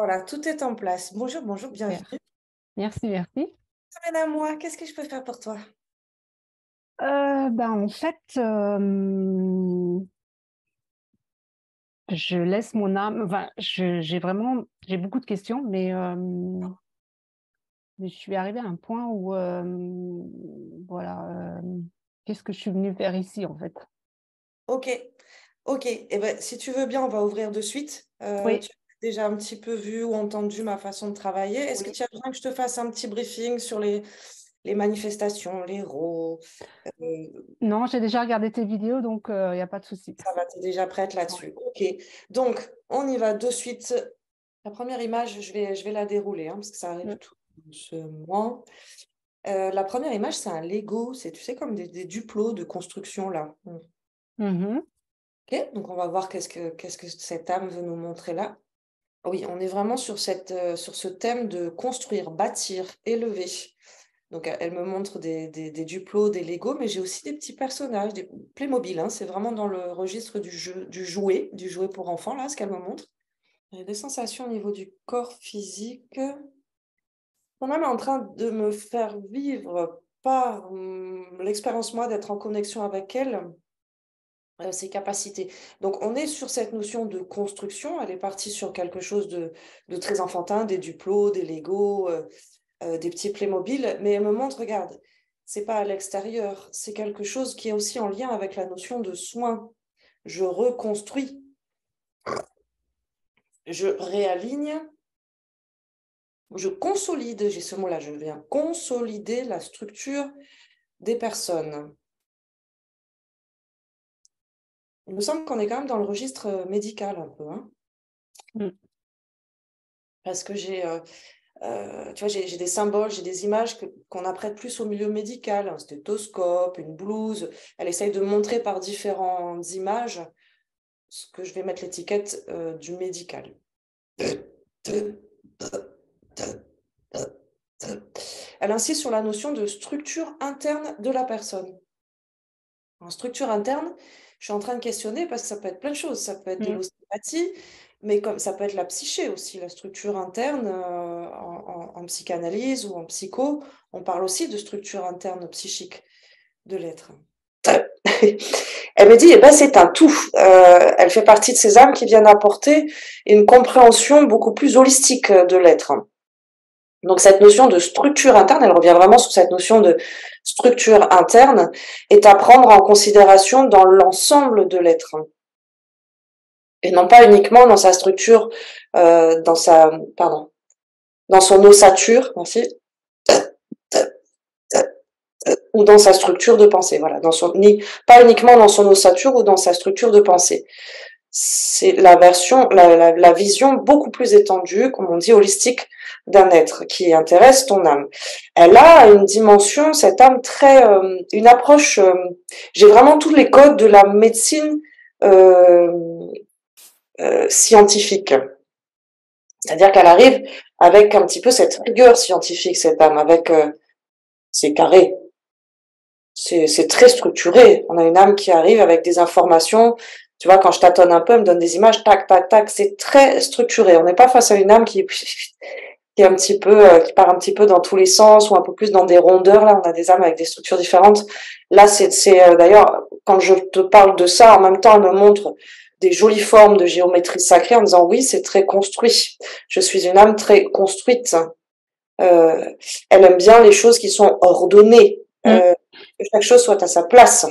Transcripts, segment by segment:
Voilà, tout est en place. Bonjour, bonjour, Super. bienvenue. Merci, merci. Amène à moi, qu'est-ce que je peux faire pour toi? En fait, je laisse mon âme. Enfin, j'ai beaucoup de questions, mais je suis arrivée à un point où, voilà, qu'est-ce que je suis venue faire ici, en fait? Ok, ok. Eh ben, si tu veux bien, on va ouvrir de suite. Oui, Tu as déjà un petit peu vu ou entendu ma façon de travailler. Est-ce que oui. tu as besoin que je te fasse un petit briefing sur les manifestations, les rôles? euh, Non, j'ai déjà regardé tes vidéos, donc il n'y a pas de souci. Ça va, tu es déjà prête Ouais. là-dessus. Ok, donc on y va de suite. La première image, je vais la dérouler parce que ça arrive Mm. tout doucement. La première image, c'est un Lego. C'est, tu sais, comme des duplos de construction là. Mhm. Ok, donc on va voir qu'est-ce que cette âme veut nous montrer là. Oui, on est vraiment sur ce thème de construire, bâtir, élever. Donc elle me montre des duplos, des Lego, mais j'ai aussi des petits personnages, des Playmobil. C'est vraiment dans le registre du jeu, du jouet pour enfants, là, ce qu'elle me montre. J'ai des sensations au niveau du corps physique. Mon âme est en train de me faire vivre par l'expérience, moi, d'être en connexion avec elle, ses capacités. Donc, on est sur cette notion de construction. Elle est partie sur quelque chose de très enfantin, des Duplo, des Lego, des petits Playmobil. Mais elle me montre, regarde, c'est pas à l'extérieur, c'est quelque chose qui est aussi en lien avec la notion de soin. Je reconstruis, je réaligne, je consolide, j'ai ce mot-là, je viens consolider la structure des personnes. Il me semble qu'on est quand même dans le registre médical un peu, Mm. parce que tu vois, j'ai des symboles, j'ai des images qu'on apprête plus au milieu médical, un stéthoscope, une blouse. Elle essaye de montrer par différentes images ce que je vais mettre l'étiquette du médical. Elle insiste sur la notion de structure interne de la personne. En structure interne, je suis en train de questionner parce que ça peut être plein de choses. Ça peut être de Mm. l'ostéopathie, mais comme ça peut être la psyché aussi, la structure interne en psychanalyse ou en psycho. On parle aussi de structure interne psychique de l'être. Elle me dit, eh ben, c'est un tout. Elle fait partie de ces âmes qui viennent apporter une compréhension beaucoup plus holistique de l'être. Donc cette notion de structure interne, elle revient vraiment sur cette notion de structure interne, est à prendre en considération dans l'ensemble de l'être et non pas uniquement dans sa structure, dans son ossature, merci, ou dans sa structure de pensée. Voilà, pas uniquement dans son ossature ou dans sa structure de pensée. C'est la vision beaucoup plus étendue, comme on dit, holistique d'un être qui intéresse ton âme. Elle a une dimension, cette âme, une approche, j'ai vraiment tous les codes de la médecine euh, scientifique. C'est-à-dire qu'elle arrive avec un petit peu cette rigueur scientifique, cette âme, avec ses carrés. C'est très structuré. On a une âme qui arrive avec des informations. Tu vois, quand je tâtonne un peu, elle me donne des images, tac, tac, tac. C'est très structuré. On n'est pas face à une âme qui est un petit peu, qui part un petit peu dans tous les sens ou un peu plus dans des rondeurs. Là, on a des âmes avec des structures différentes. Là, d'ailleurs, quand je te parle de ça, en même temps, elle me montre des jolies formes de géométrie sacrée en disant oui, c'est très construit. Je suis une âme très construite. Euh, Elle aime bien les choses qui sont ordonnées, Mm. que chaque chose soit à sa place.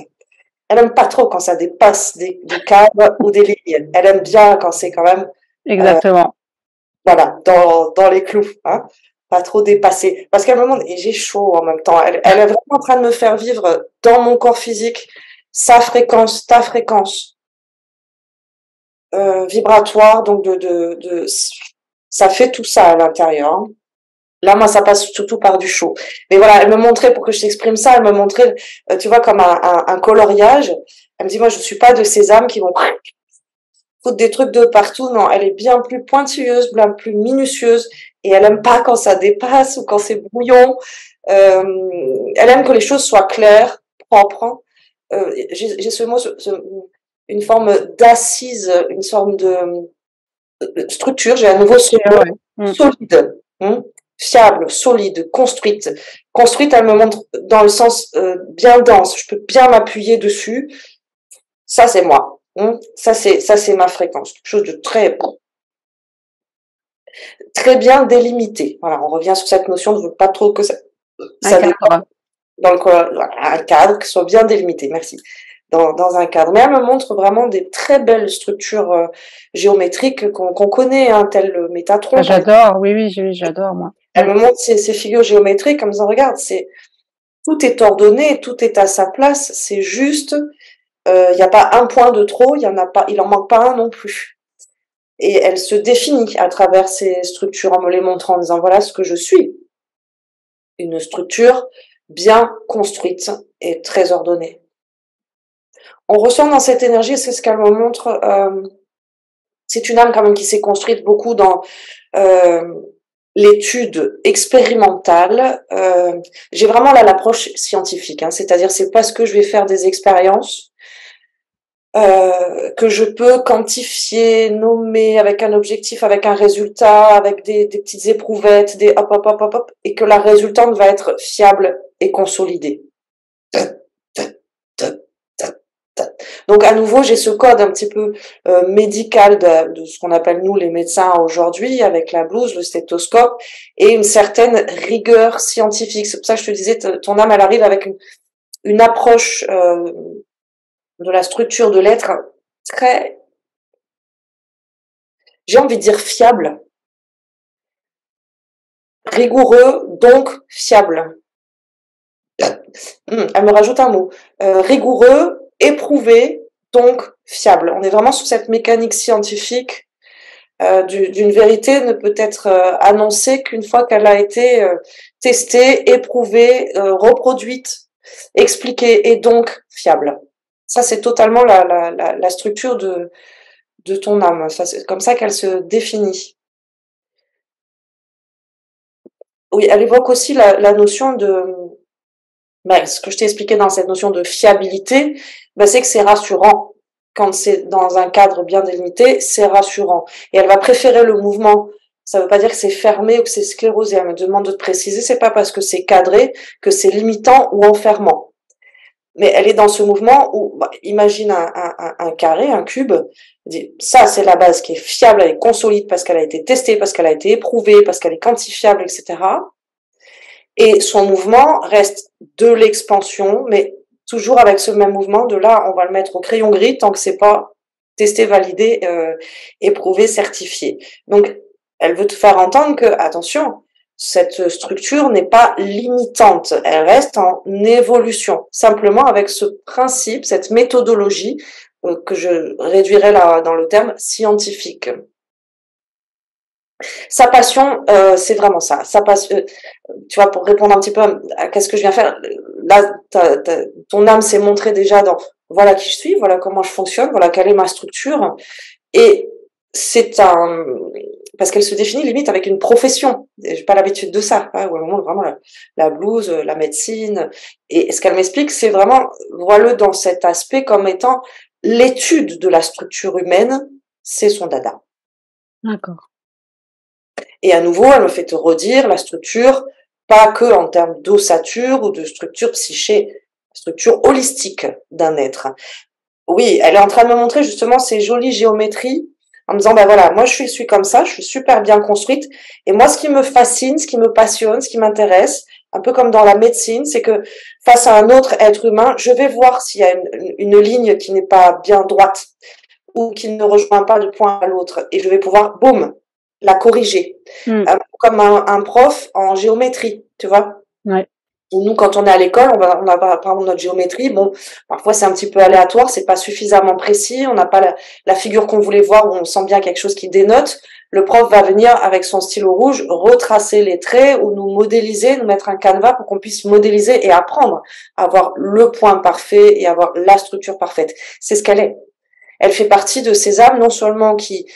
Elle aime pas trop quand ça dépasse des cadres ou des lignes. Elle aime bien quand c'est quand même, euh, Exactement. voilà, dans les clous, pas trop dépassé. Parce qu'à un moment, et j'ai chaud en même temps, elle est vraiment en train de me faire vivre dans mon corps physique sa fréquence, ta fréquence vibratoire, donc ça fait tout ça à l'intérieur. Là, moi, ça passe surtout par du chaud. Mais voilà, elle me montrait, pour que je t'exprime ça, elle me montrait, tu vois, comme un coloriage. Elle me dit, moi, je suis pas de ces âmes qui vont foutre des trucs de partout. Non, elle est bien plus pointilleuse, bien plus minutieuse. Et elle aime pas quand ça dépasse ou quand c'est brouillon. Euh, Elle aime que les choses soient claires, propres. J'ai ce mot, une forme d'assise, une forme de Structure, j'ai à nouveau ce mot, ouais. solide, fiable, solide, construite. Construite, elle me montre dans le sens bien dense, je peux bien m'appuyer dessus. Ça, c'est moi. Ça, c'est ma fréquence. Quelque chose de très bien délimité. Voilà, on revient sur cette notion de pas trop que Un ça cadre. dans un cadre qui soit bien délimité. Merci. Dans un cadre. Mais elle me montre vraiment des très belles structures géométriques qu'on connaît, hein, telles le Métatron. J'adore, oui, j'adore, moi. Elle me montre ces figures géométriques en me disant, regarde, tout est ordonné, tout est à sa place, c'est juste, il n'y a pas un point de trop, il en manque pas un non plus. Et elle se définit à travers ces structures en me les montrant, en disant, voilà ce que je suis. Une structure bien construite et très ordonnée. On ressent dans cette énergie, c'est ce qu'elle me montre, c'est une âme quand même qui s'est construite beaucoup dans l'étude expérimentale. J'ai vraiment là l'approche scientifique, hein, c'est-à-dire c'est parce que je vais faire des expériences que je peux quantifier, nommer avec un objectif, avec un résultat, avec des petites éprouvettes, des hop hop hop hop hop, et que la résultante va être fiable et consolidée. Donc à nouveau, j'ai ce code un petit peu médical de ce qu'on appelle nous les médecins aujourd'hui, avec la blouse, le stéthoscope, et une certaine rigueur scientifique. C'est pour ça que je te disais, ton âme, elle arrive avec une approche de la structure de l'être très, j'ai envie de dire fiable, rigoureux, donc fiable. Elle me rajoute un mot. Rigoureux, éprouvé, donc fiable. On est vraiment sur cette mécanique scientifique d'une vérité ne peut être annoncée qu'une fois qu'elle a été testée, éprouvée, reproduite, expliquée et donc fiable. Ça, c'est totalement la structure de ton âme. Ça, c'est comme ça qu'elle se définit. Oui, elle évoque aussi la notion de... Ben, ce que je t'ai expliqué dans cette notion de fiabilité, ben, c'est que c'est rassurant. Quand c'est dans un cadre bien délimité, c'est rassurant. Et elle va préférer le mouvement. Ça ne veut pas dire que c'est fermé ou que c'est sclérosé. Elle me demande de te préciser, c'est pas parce que c'est cadré que c'est limitant ou enfermant. Mais elle est dans ce mouvement où, bah, imagine un carré, un cube, ça c'est la base qui est fiable, elle est consolide parce qu'elle a été testée, parce qu'elle a été éprouvée, parce qu'elle est quantifiable, etc. Et son mouvement reste de l'expansion, mais toujours avec ce même mouvement de là, on va le mettre au crayon gris tant que c'est pas testé, validé, éprouvé, certifié. Donc, elle veut te faire entendre que, attention, cette structure n'est pas limitante, elle reste en évolution. Simplement avec ce principe, cette méthodologie que je réduirais là dans le terme scientifique. Sa passion, c'est vraiment ça. Sa passion, tu vois, pour répondre un petit peu à qu'est-ce que je viens faire, là, ton âme s'est montrée déjà dans voilà qui je suis, voilà comment je fonctionne, voilà quelle est ma structure. Et c'est un... Parce qu'elle se définit limite avec une profession. J'ai pas l'habitude de ça. Hein, où elle montre vraiment la blouse, la médecine. Et ce qu'elle m'explique, c'est vraiment, vois-le dans cet aspect comme étant l'étude de la structure humaine, c'est son dada. D'accord. Et à nouveau, elle me fait te redire la structure, pas que en termes d'ossature ou de structure psyché, structure holistique d'un être. Oui, elle est en train de me montrer justement ces jolies géométries en me disant, ben voilà, moi je suis comme ça, je suis super bien construite. Et moi, ce qui me fascine, ce qui me passionne, ce qui m'intéresse, un peu comme dans la médecine, c'est que face à un autre être humain, je vais voir s'il y a une ligne qui n'est pas bien droite ou qui ne rejoint pas de point à l'autre. Et je vais pouvoir, boum, la corriger. Comme un prof en géométrie, tu vois. Ouais. Nous, quand on est à l'école, on a par exemple notre géométrie. Bon, parfois c'est un petit peu aléatoire, c'est pas suffisamment précis, on n'a pas la figure qu'on voulait voir où on sent bien quelque chose qui dénote. Le prof va venir avec son stylo rouge retracer les traits ou nous modéliser, nous mettre un canevas pour qu'on puisse modéliser et apprendre à avoir le point parfait et avoir la structure parfaite. C'est ce qu'elle est. Elle fait partie de ces âmes non seulement qui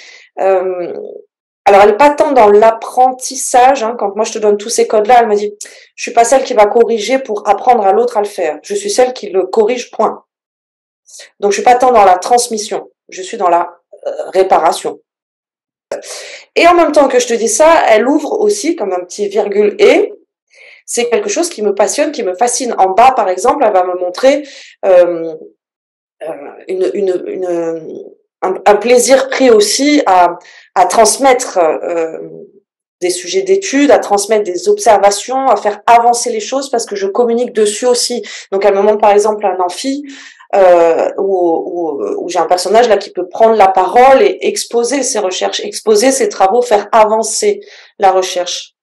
alors, elle n'est pas tant dans l'apprentissage. Hein, quand moi, je te donne tous ces codes-là, elle me dit, je suis pas celle qui va corriger pour apprendre à l'autre à le faire. Je suis celle qui le corrige, point. Donc, je suis pas tant dans la transmission. Je suis dans la réparation. Et en même temps que je te dis ça, elle ouvre aussi comme un petit virgule et c'est quelque chose qui me passionne, qui me fascine. En bas, par exemple, elle va me montrer euh, un plaisir pris aussi à transmettre des sujets d'études, à transmettre des observations, à faire avancer les choses parce que je communique dessus aussi. Donc elle me montre par exemple un amphi où j'ai un personnage là qui peut prendre la parole et exposer ses recherches, exposer ses travaux, faire avancer la recherche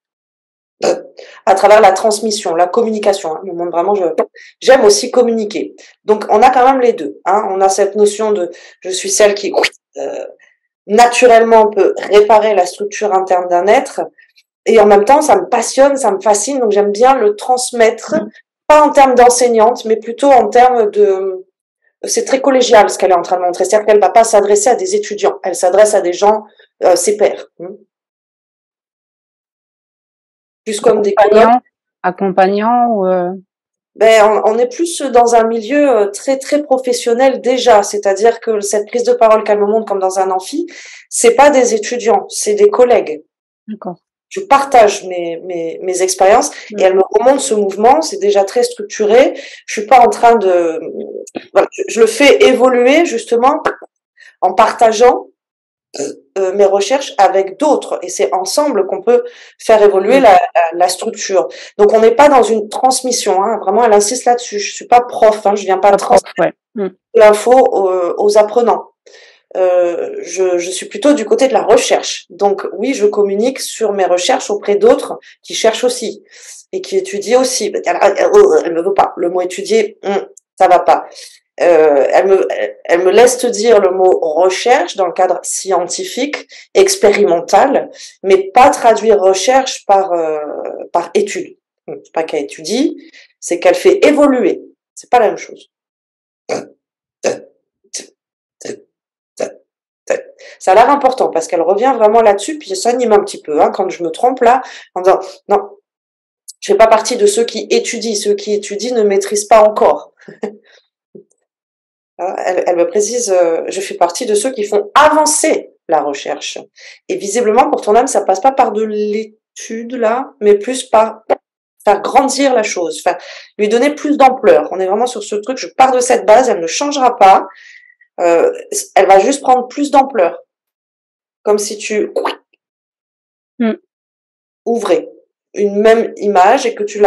à travers la transmission, la communication. Hein. Le monde vraiment, j'aime aussi communiquer. Donc, on a quand même les deux. Hein. On a cette notion de je suis celle qui naturellement peut réparer la structure interne d'un être, et en même temps, ça me passionne, ça me fascine. Donc, j'aime bien le transmettre, pas en termes d'enseignante, mais plutôt en termes de c'est très collégial ce qu'elle est en train de montrer. C'est-à-dire qu'elle va pas s'adresser à des étudiants, elle s'adresse à des gens, ses pairs. Plus comme des collègues. Accompagnant ou Ben, on est plus dans un milieu très très professionnel déjà, c'est-à-dire que cette prise de parole qu'elle me montre comme dans un amphi, c'est pas des étudiants, c'est des collègues. D'accord. Je partage mes expériences et elle me remonte ce mouvement, c'est déjà très structuré. Je suis pas en train de, voilà, je le fais évoluer justement en partageant mes recherches avec d'autres et c'est ensemble qu'on peut faire évoluer la structure. Donc on n'est pas dans une transmission, hein, vraiment elle insiste là-dessus. Je suis pas prof, hein, je viens pas transmettre l'info aux apprenants. Je suis plutôt du côté de la recherche. Donc oui, je communique sur mes recherches auprès d'autres qui cherchent aussi et qui étudient aussi. Elle me veut pas. Le mot étudier, ça va pas. Elle me laisse te dire le mot recherche dans le cadre scientifique, expérimental, mais pas traduire recherche par étude. C'est pas qu'elle étudie, c'est qu'elle fait évoluer. C'est pas la même chose. Ça a l'air important parce qu'elle revient vraiment là-dessus, puis ça s'anime un petit peu hein, quand je me trompe là, en disant non, je fais pas partie de ceux qui étudient. Ceux qui étudient ne maîtrisent pas encore. Elle me précise, je fais partie de ceux qui font avancer la recherche. Et visiblement, pour ton âme, ça passe pas par de l'étude, là, mais plus par faire grandir la chose, faire, lui donner plus d'ampleur. On est vraiment sur ce truc, je pars de cette base, elle ne changera pas, elle va juste prendre plus d'ampleur. Comme si tu ouvrais une même image et que tu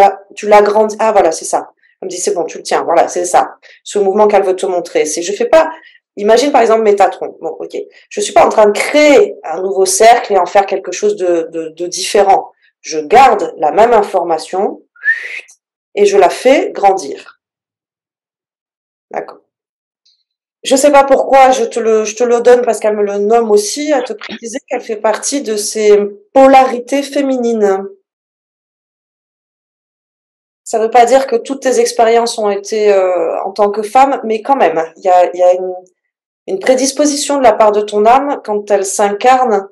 l'agrandis. Ah, voilà, c'est ça. Elle me dit, c'est bon, tu le tiens. Voilà, c'est ça. Ce mouvement qu'elle veut te montrer. Je fais pas, imagine par exemple Métatron. Bon, ok. Je suis pas en train de créer un nouveau cercle et en faire quelque chose de différent. Je garde la même information et je la fais grandir. D'accord. Je sais pas pourquoi je te le donne parce qu'elle me le nomme aussi, à te préciser qu'elle fait partie de ces polarités féminines. Ça veut pas dire que toutes tes expériences ont été en tant que femme, mais quand même, il y a une prédisposition de la part de ton âme quand elle s'incarne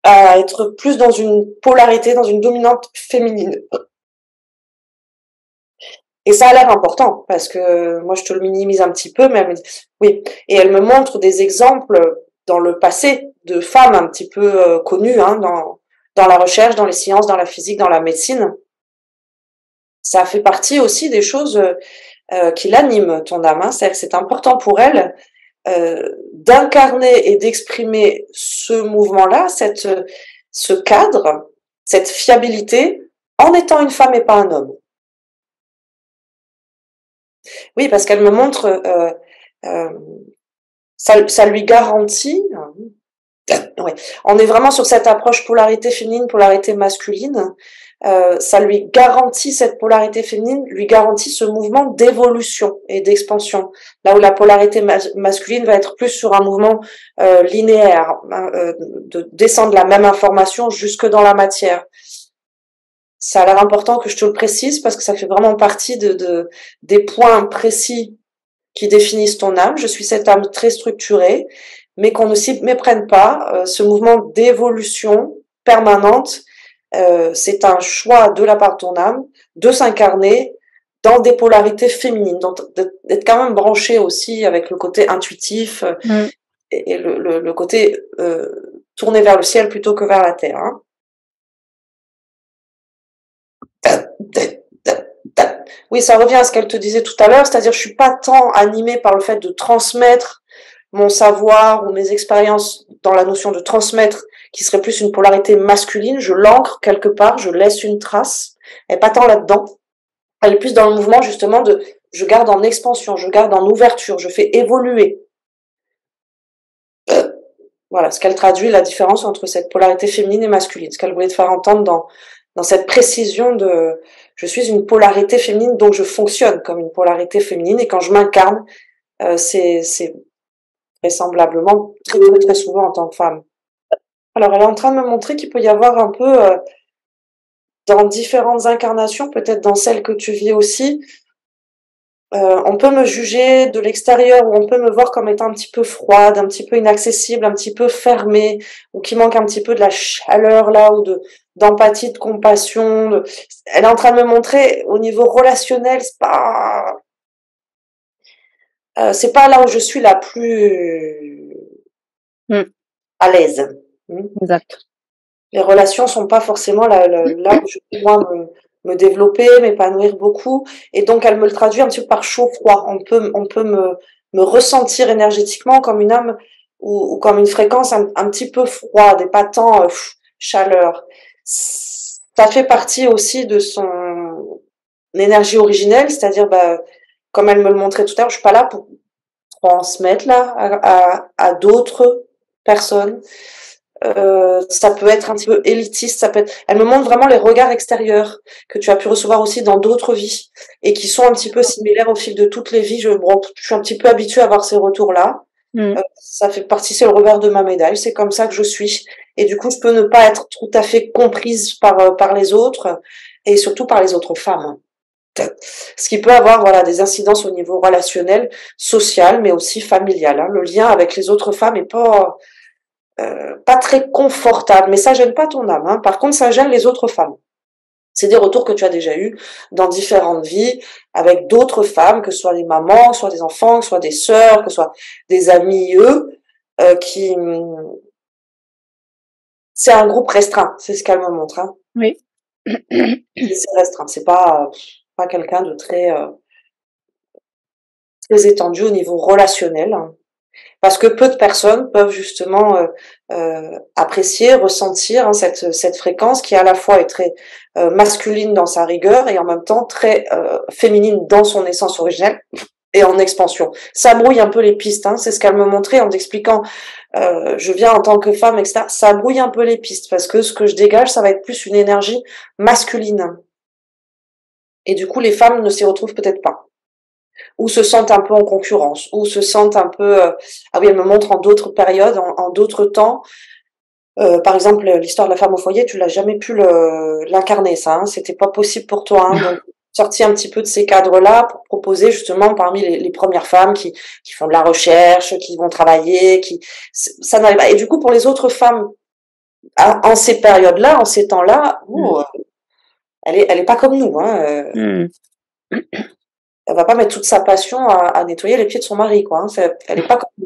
à être plus dans une polarité, dans une dominante féminine. Et ça a l'air important parce que moi je te le minimise un petit peu, mais elle me dit oui. Et elle me montre des exemples dans le passé de femmes un petit peu connues hein, dans la recherche, dans les sciences, dans la physique, dans la médecine. Ça fait partie aussi des choses qui l'animent, ton âme. Hein. C'est-à-dire que c'est important pour elle d'incarner et d'exprimer ce mouvement-là, ce cadre, cette fiabilité, en étant une femme et pas un homme. Oui, parce qu'elle me montre, ça lui garantit. Ouais, on est vraiment sur cette approche polarité féminine, polarité masculine. Ça lui garantit, cette polarité féminine lui garantit ce mouvement d'évolution et d'expansion. Là où la polarité masculine va être plus sur un mouvement linéaire, de descendre la même information jusque dans la matière. Ça a l'air important que je te le précise parce que ça fait vraiment partie des points précis qui définissent ton âme. Je suis cette âme très structurée, mais qu'on ne s'y méprenne pas. Ce mouvement d'évolution permanente, c'est un choix de la part de ton âme de s'incarner dans des polarités féminines, d'être quand même branché aussi avec le côté intuitif et le côté tourner vers le ciel plutôt que vers la terre. Hein. Oui, ça revient à ce qu'elle te disait tout à l'heure, c'est-à-dire je suis pas tant animée par le fait de transmettre mon savoir ou mes expériences dans la notion de transmettre, qui serait plus une polarité masculine, je l'ancre quelque part, je laisse une trace, elle n'est pas tant là-dedans, elle est plus dans le mouvement justement de je garde en expansion, je garde en ouverture, je fais évoluer. Voilà, ce qu'elle traduit la différence entre cette polarité féminine et masculine, ce qu'elle voulait te faire entendre dans cette précision de je suis une polarité féminine, donc je fonctionne comme une polarité féminine, et quand je m'incarne, c'est vraisemblablement très souvent en tant que femme. Alors, elle est en train de me montrer qu'il peut y avoir un peu, dans différentes incarnations, peut-être dans celle que tu vis aussi, on peut me juger de l'extérieur ou on peut me voir comme étant un petit peu froide, un petit peu inaccessible, un petit peu fermée, ou qui manque un petit peu de la chaleur là, ou d'empathie, de compassion. Elle est en train de me montrer au niveau relationnel, c'est pas là où je suis la plus à l'aise. Exact. Les relations sont pas forcément là où je peux moi me développer, m'épanouir beaucoup, et donc elle me le traduit un petit peu par chaud-froid. On peut me ressentir énergétiquement comme une âme ou comme une fréquence un petit peu froide et pas tant chaleur. Ça fait partie aussi de son énergie originelle, c'est-à-dire comme elle me le montrait tout à l'heure, je suis pas là pour transmettre là à d'autres personnes. Ça peut être un petit peu élitiste, ça peut être... Elle me montre vraiment les regards extérieurs que tu as pu recevoir aussi dans d'autres vies et qui sont un petit peu similaires au fil de toutes les vies. Je suis un petit peu habituée à avoir ces retours-là. Ça fait partie, c'est le revers de ma médaille, c'est comme ça que je suis. Et du coup, je peux ne pas être tout à fait comprise par les autres et surtout par les autres femmes. Ce qui peut avoir voilà des incidences au niveau relationnel, social, mais aussi familial. Hein. Le lien avec les autres femmes est pas très confortable, mais ça gêne pas ton âme. Hein. Par contre, ça gêne les autres femmes. C'est des retours que tu as déjà eus dans différentes vies avec d'autres femmes, que ce soit des mamans, que ce soit des enfants, que ce soit des sœurs, que ce soit des amis, qui... C'est un groupe restreint, c'est ce qu'elle me montre. Hein. Oui. C'est restreint, c'est pas quelqu'un de très étendu au niveau relationnel. Hein. Parce que peu de personnes peuvent justement apprécier, ressentir hein, cette fréquence qui à la fois est très masculine dans sa rigueur et en même temps très féminine dans son essence originelle et en expansion. Ça brouille un peu les pistes, hein, c'est ce qu'elle me montrait en t'expliquant je viens en tant que femme, etc. Ça brouille un peu les pistes parce que ce que je dégage, ça va être plus une énergie masculine. Et du coup, les femmes ne s'y retrouvent peut-être pas. Ou se sentent un peu en concurrence, ou se sentent un peu... ah oui, elle me montre en d'autres périodes, en d'autres temps. Par exemple, l'histoire de la femme au foyer, tu l'as jamais pu l'incarner, ça. Hein, c'était pas possible pour toi. Hein, donc, sorti un petit peu de ces cadres-là pour proposer justement parmi les premières femmes qui font de la recherche, qui vont travailler, ça n'arrive pas. Et du coup, pour les autres femmes, en ces périodes-là, en ces temps-là, elle est pas comme nous. Hein, elle va pas mettre toute sa passion à nettoyer les pieds de son mari, quoi. Hein. Elle est pas comme nous.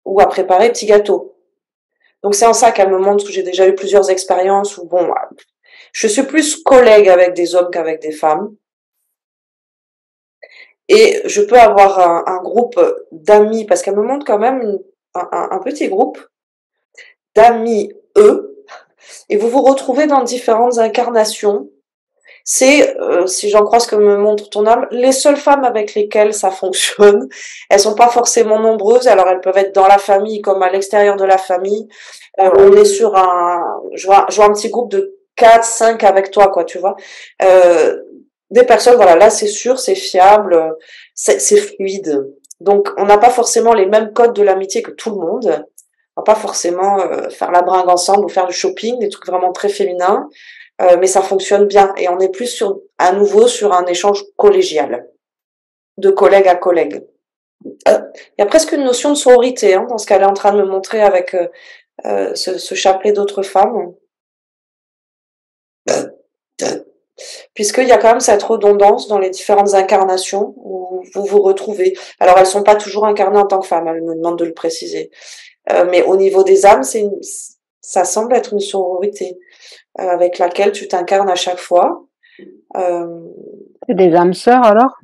Ou à préparer petit gâteau. Donc c'est en ça qu'elle me montre que j'ai déjà eu plusieurs expériences où bon, je suis plus collègue avec des hommes qu'avec des femmes. Et je peux avoir un groupe d'amis, parce qu'elle me montre quand même un petit groupe d'amis, et vous vous retrouvez dans différentes incarnations. C'est, si j'en crois ce que me montre ton âme, les seules femmes avec lesquelles ça fonctionne. Elles sont pas forcément nombreuses, alors elles peuvent être dans la famille comme à l'extérieur de la famille. On est sur je vois un petit groupe de 4, 5 avec toi, quoi, tu vois. Des personnes, voilà, là c'est sûr, c'est fiable, c'est fluide. Donc on n'a pas forcément les mêmes codes de l'amitié que tout le monde. On va pas forcément faire la bringue ensemble ou faire du shopping, des trucs vraiment très féminins. Mais ça fonctionne bien et on est plus à nouveau sur un échange collégial, de collègue à collègue. Il y a presque une notion de sororité hein, dans ce qu'elle est en train de me montrer avec ce chapelet d'autres femmes. Puisqu'il y a quand même cette redondance dans les différentes incarnations où vous vous retrouvez. Alors elles sont pas toujours incarnées en tant que femmes, elle me demande de le préciser. Mais au niveau des âmes, Ça semble être une sororité avec laquelle tu t'incarnes à chaque fois. C'est des âmes sœurs alors?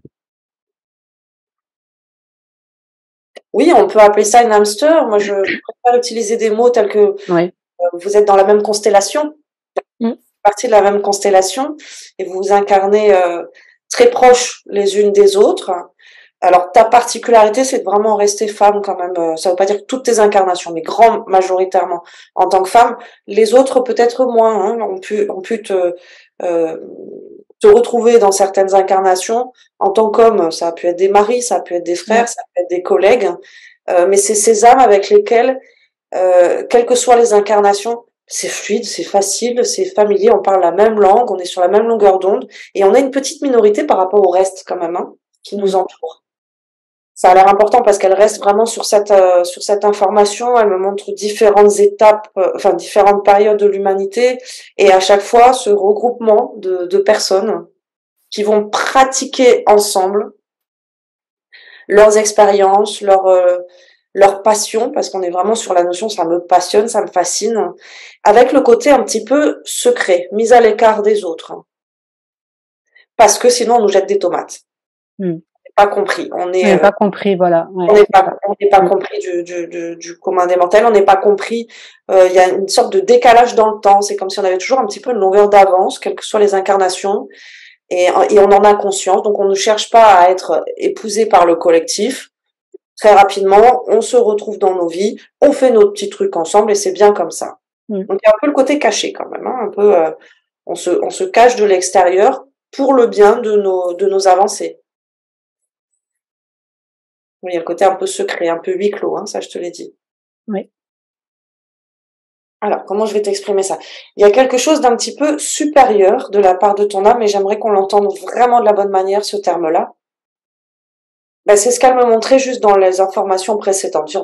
Oui, on peut appeler ça une hamster. Moi, je préfère utiliser des mots tels que Oui. vous êtes dans la même constellation, Mm. partie de la même constellation, et vous vous incarnez très proches les unes des autres. Alors, ta particularité, c'est de vraiment rester femme quand même. Ça veut pas dire toutes tes incarnations, mais grand majoritairement en tant que femme. Les autres, peut-être moins, hein, ont pu euh, te retrouver dans certaines incarnations en tant qu'homme. Ça a pu être des maris, ça a pu être des Ouais. frères, ça peut être des collègues. Mais c'est ces âmes avec lesquelles, quelles que soient les incarnations, c'est fluide, c'est facile, c'est familier, on parle la même langue, on est sur la même longueur d'onde, et on a une petite minorité par rapport au reste quand même, hein, qui nous Mm. entoure. Ça a l'air important parce qu'elle reste vraiment sur cette information. Elle me montre différentes étapes, enfin différentes périodes de l'humanité, et à chaque fois ce regroupement de personnes qui vont pratiquer ensemble leurs expériences, leur passion, parce qu'on est vraiment sur la notion, ça me passionne, ça me fascine, avec le côté un petit peu secret, mis à l'écart des autres, parce que sinon on nous jette des tomates. Mm. Pas compris. Je n'ai pas compris, voilà. Ouais, On n'est c'est ça. pas, on n'est pas Mm. compris du commun des mortels, on n'est pas compris. Il y a une sorte de décalage dans le temps. C'est comme si on avait toujours un petit peu une longueur d'avance, quelles que soient les incarnations, et on en a conscience. Donc on ne cherche pas à être épousé par le collectif. Très rapidement, on se retrouve dans nos vies, on fait nos petits trucs ensemble et c'est bien comme ça. Mm. Donc il y a un peu le côté caché quand même, hein, un peu, on se cache de l'extérieur pour le bien de nos avancées. Oui, il y a le côté un peu secret, un peu huis clos, hein, ça je te l'ai dit. Oui. Alors, comment je vais t'exprimer ça? Il y a quelque chose d'un petit peu supérieur de la part de ton âme, et j'aimerais qu'on l'entende vraiment de la bonne manière, ce terme-là. Ben, c'est ce qu'elle me montrait juste dans les informations précédentes.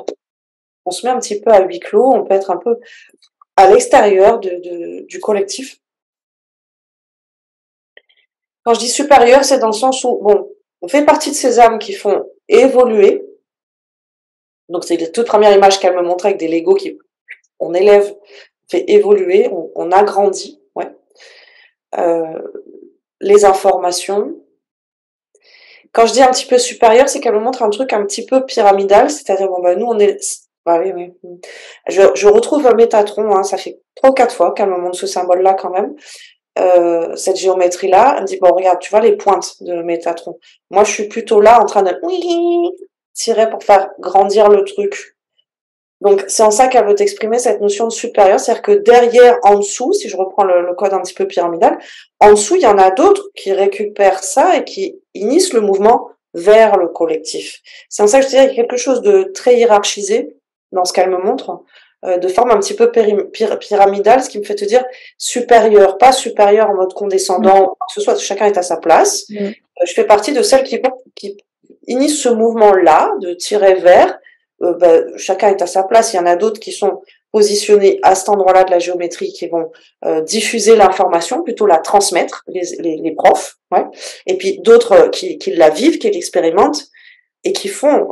On se met un petit peu à huis clos, on peut être un peu à l'extérieur du collectif. Quand je dis supérieur, c'est dans le sens où, bon, on fait partie de ces âmes qui font évoluer. Donc, c'est la toute première image qu'elle me montrait avec des Legos on élève, on fait évoluer, on agrandit, ouais. Euh, les informations. Quand je dis un petit peu supérieur, c'est qu'elle me montre un truc un petit peu pyramidal, c'est-à-dire, bon, bah, nous, on est, bah oui, oui. Je retrouve Métatron, hein, ça fait 3 ou 4 fois qu'elle me montre ce symbole-là quand même. Cette géométrie-là, elle me dit, bon, regarde, tu vois les pointes de Métatron. Moi, je suis plutôt là en train de tirer pour faire grandir le truc. Donc, c'est en ça qu'elle veut t'exprimer cette notion de supérieur, c'est-à-dire que derrière, en dessous, si je reprends le code un petit peu pyramidal, en dessous, il y en a d'autres qui récupèrent ça et qui initient le mouvement vers le collectif. C'est en ça que je dirais qu'il y a quelque chose de très hiérarchisé dans ce qu'elle me montre, de forme un petit peu pyramidale, ce qui me fait te dire supérieur, pas supérieur en mode Mm. condescendant, que ce soit, chacun est à sa place. Mm. Je fais partie de celles qui initient ce mouvement-là, de tirer vers. Chacun est à sa place. Il y en a d'autres qui sont positionnés à cet endroit-là de la géométrie, qui vont diffuser l'information, plutôt la transmettre, les profs. Ouais. Et puis d'autres qui la vivent, qui l'expérimentent et qui font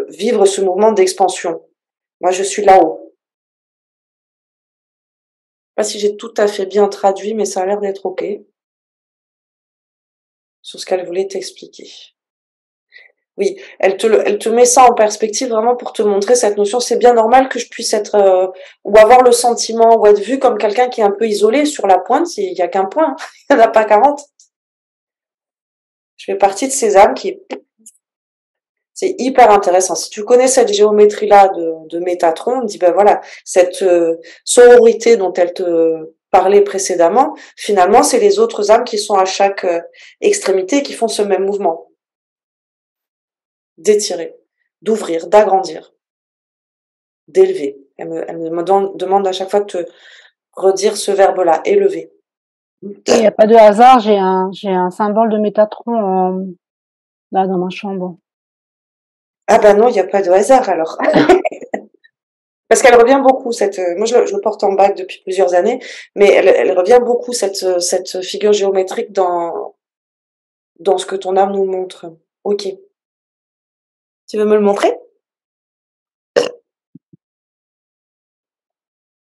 vivre ce mouvement d'expansion. Moi, je suis là-haut. Je sais pas si j'ai tout à fait bien traduit, mais ça a l'air d'être OK sur ce qu'elle voulait t'expliquer. Oui, elle te met ça en perspective vraiment pour te montrer cette notion. C'est bien normal que je puisse être ou avoir le sentiment ou être vu comme quelqu'un qui est un peu isolé sur la pointe. Il y a qu'un point, il n'y en a pas 40. Je fais partie de ces âmes qui, c'est hyper intéressant. Si tu connais cette géométrie-là de Métatron, on dit ben voilà, cette sororité dont elle te parlait précédemment, finalement, c'est les autres âmes qui sont à chaque extrémité et qui font ce même mouvement, d'étirer, d'ouvrir, d'agrandir, d'élever. Demande à chaque fois de te redire ce verbe-là, élever. Il n'y a pas de hasard, j'ai un symbole de Métatron là dans ma chambre. Ah ben non, il n'y a pas de hasard alors. Parce qu'elle revient beaucoup, moi je le porte en bague depuis plusieurs années, mais elle revient beaucoup, cette figure géométrique dans ce que ton âme nous montre. Ok. Tu veux me le montrer?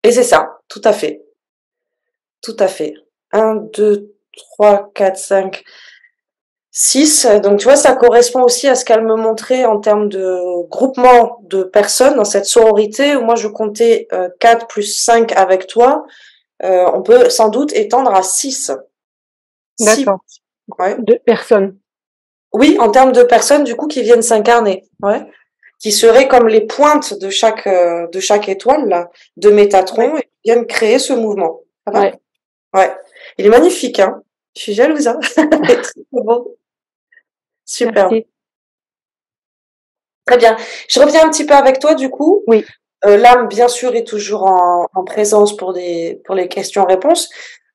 Et c'est ça. tout à fait. Tout à fait. 1, 2, 3, 4, 5, 6. Donc, tu vois, ça correspond aussi à ce qu'elle me montrait en termes de groupement de personnes dans cette sororité où moi je comptais 4 plus 5 avec toi. On peut sans doute étendre à 6. 6. D'accord. Ouais. 2 personnes. Oui, en termes de personnes, du coup, qui viennent s'incarner. Ouais. Qui seraient comme les pointes de chaque étoile, là, de Métatron, Ouais. et qui viennent créer ce mouvement. Ça va? Ouais. Ouais. Il est magnifique, hein. Je suis jalouse, hein. Il est très beau. Superbe. Merci. Très bien. Je reviens un petit peu avec toi, du coup. Oui. L'âme, bien sûr, est toujours en présence pour les questions-réponses.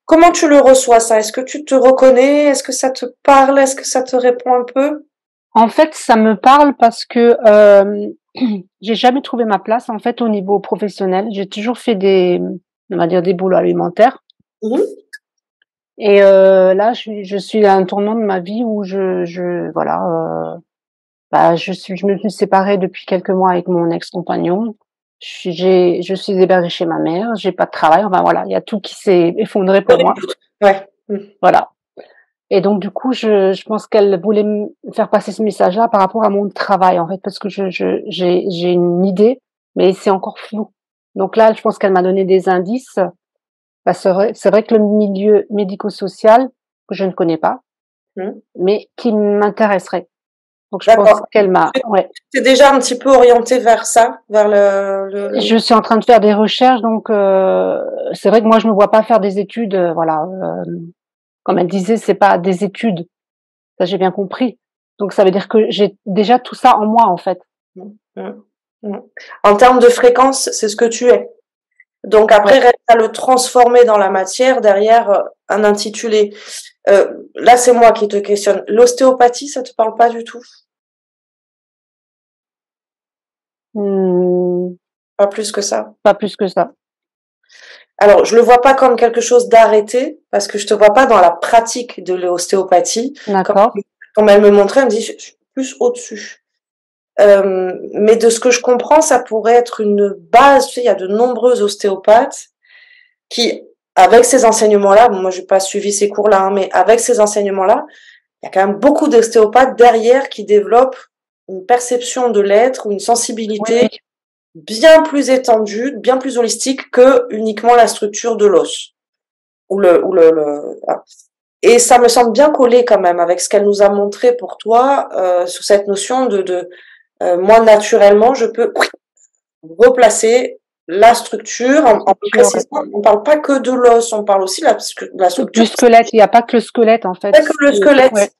Comment tu le reçois, ça? Est-ce que tu te reconnais? Est-ce que ça te parle? Est-ce que ça te répond un peu? En fait, ça me parle parce que, j'ai jamais trouvé ma place, en fait, au niveau professionnel. J'ai toujours fait on va dire des boulots alimentaires Mmh. et là, je suis à un tournant de ma vie où voilà, bah, je me suis séparée depuis quelques mois avec mon ex-compagnon. Je suis hébergée chez ma mère, j'ai pas de travail, enfin voilà, il y a tout qui s'est effondré pour moi. Ouais. Mmh. Voilà. Et donc du coup, je pense qu'elle voulait me faire passer ce message-là par rapport à mon travail, en fait, parce que j'ai une idée, mais c'est encore flou. Donc là, je pense qu'elle m'a donné des indices. Bah, c'est vrai que le milieu médico-social, que je ne connais pas, Mmh. mais qui m'intéresserait. Donc je pense D'accord. qu'elle m'a ouais. Tu es déjà un petit peu orientée vers ça, vers Je suis en train de faire des recherches, donc c'est vrai que moi je me vois pas faire des études, voilà, comme elle disait, c'est pas des études. Ça, j'ai bien compris. Donc ça veut dire que j'ai déjà tout ça en moi, en fait. Mmh. Mmh. Mmh. En termes de fréquence, c'est ce que tu es. Donc après, Ouais. reste à le transformer dans la matière derrière un intitulé. Là, c'est moi qui te questionne. L'ostéopathie, ça te parle pas du tout? Mmh, Pas plus que ça? pas plus que ça. Alors, je le vois pas comme quelque chose d'arrêté, parce que je te vois pas dans la pratique de l'ostéopathie. Comme, D'accord. comme elle me montrait, elle me dit, je suis plus au-dessus. Mais de ce que je comprends, ça pourrait être une base. Tu sais, il y a de nombreux ostéopathes qui, avec ces enseignements-là, bon, moi j'ai pas suivi ces cours-là, hein, mais avec ces enseignements-là, il y a quand même beaucoup d'ostéopathes derrière qui développent une perception de l'être ou une Oui, sensibilité oui. bien plus étendue, bien plus holistique que uniquement la structure de l'os voilà. Et ça me semble bien collé quand même avec ce qu'elle nous a montré pour toi sur cette notion de moi naturellement je peux replacer la structure La en structure, précisant, on parle pas que de l'os, on parle aussi de la structure, du squelette. Il y a pas que le squelette, en fait. pas que le Ouais. squelette.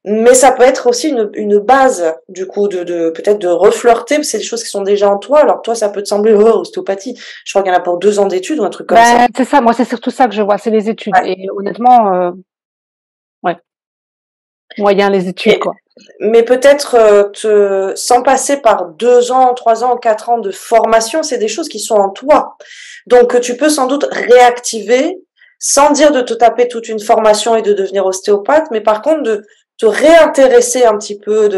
Mais ça peut être aussi une base, du coup, peut-être de reflirter, c'est des choses qui sont déjà en toi. Alors toi, ça peut te sembler, oh, ostéopathie. Je crois qu'il y en a pour 2 ans d'études ou un truc comme ça. Ben, c'est ça. Moi, c'est surtout ça que je vois, c'est les études. Ouais. Et honnêtement, ouais, moyen les études, Mais, quoi. mais peut-être sans passer par 2 ans, 3 ans, 4 ans de formation, c'est des choses qui sont en toi. Donc que tu peux sans doute réactiver, sans dire de te taper toute une formation et de devenir ostéopathe, mais par contre de te réintéresser un petit peu,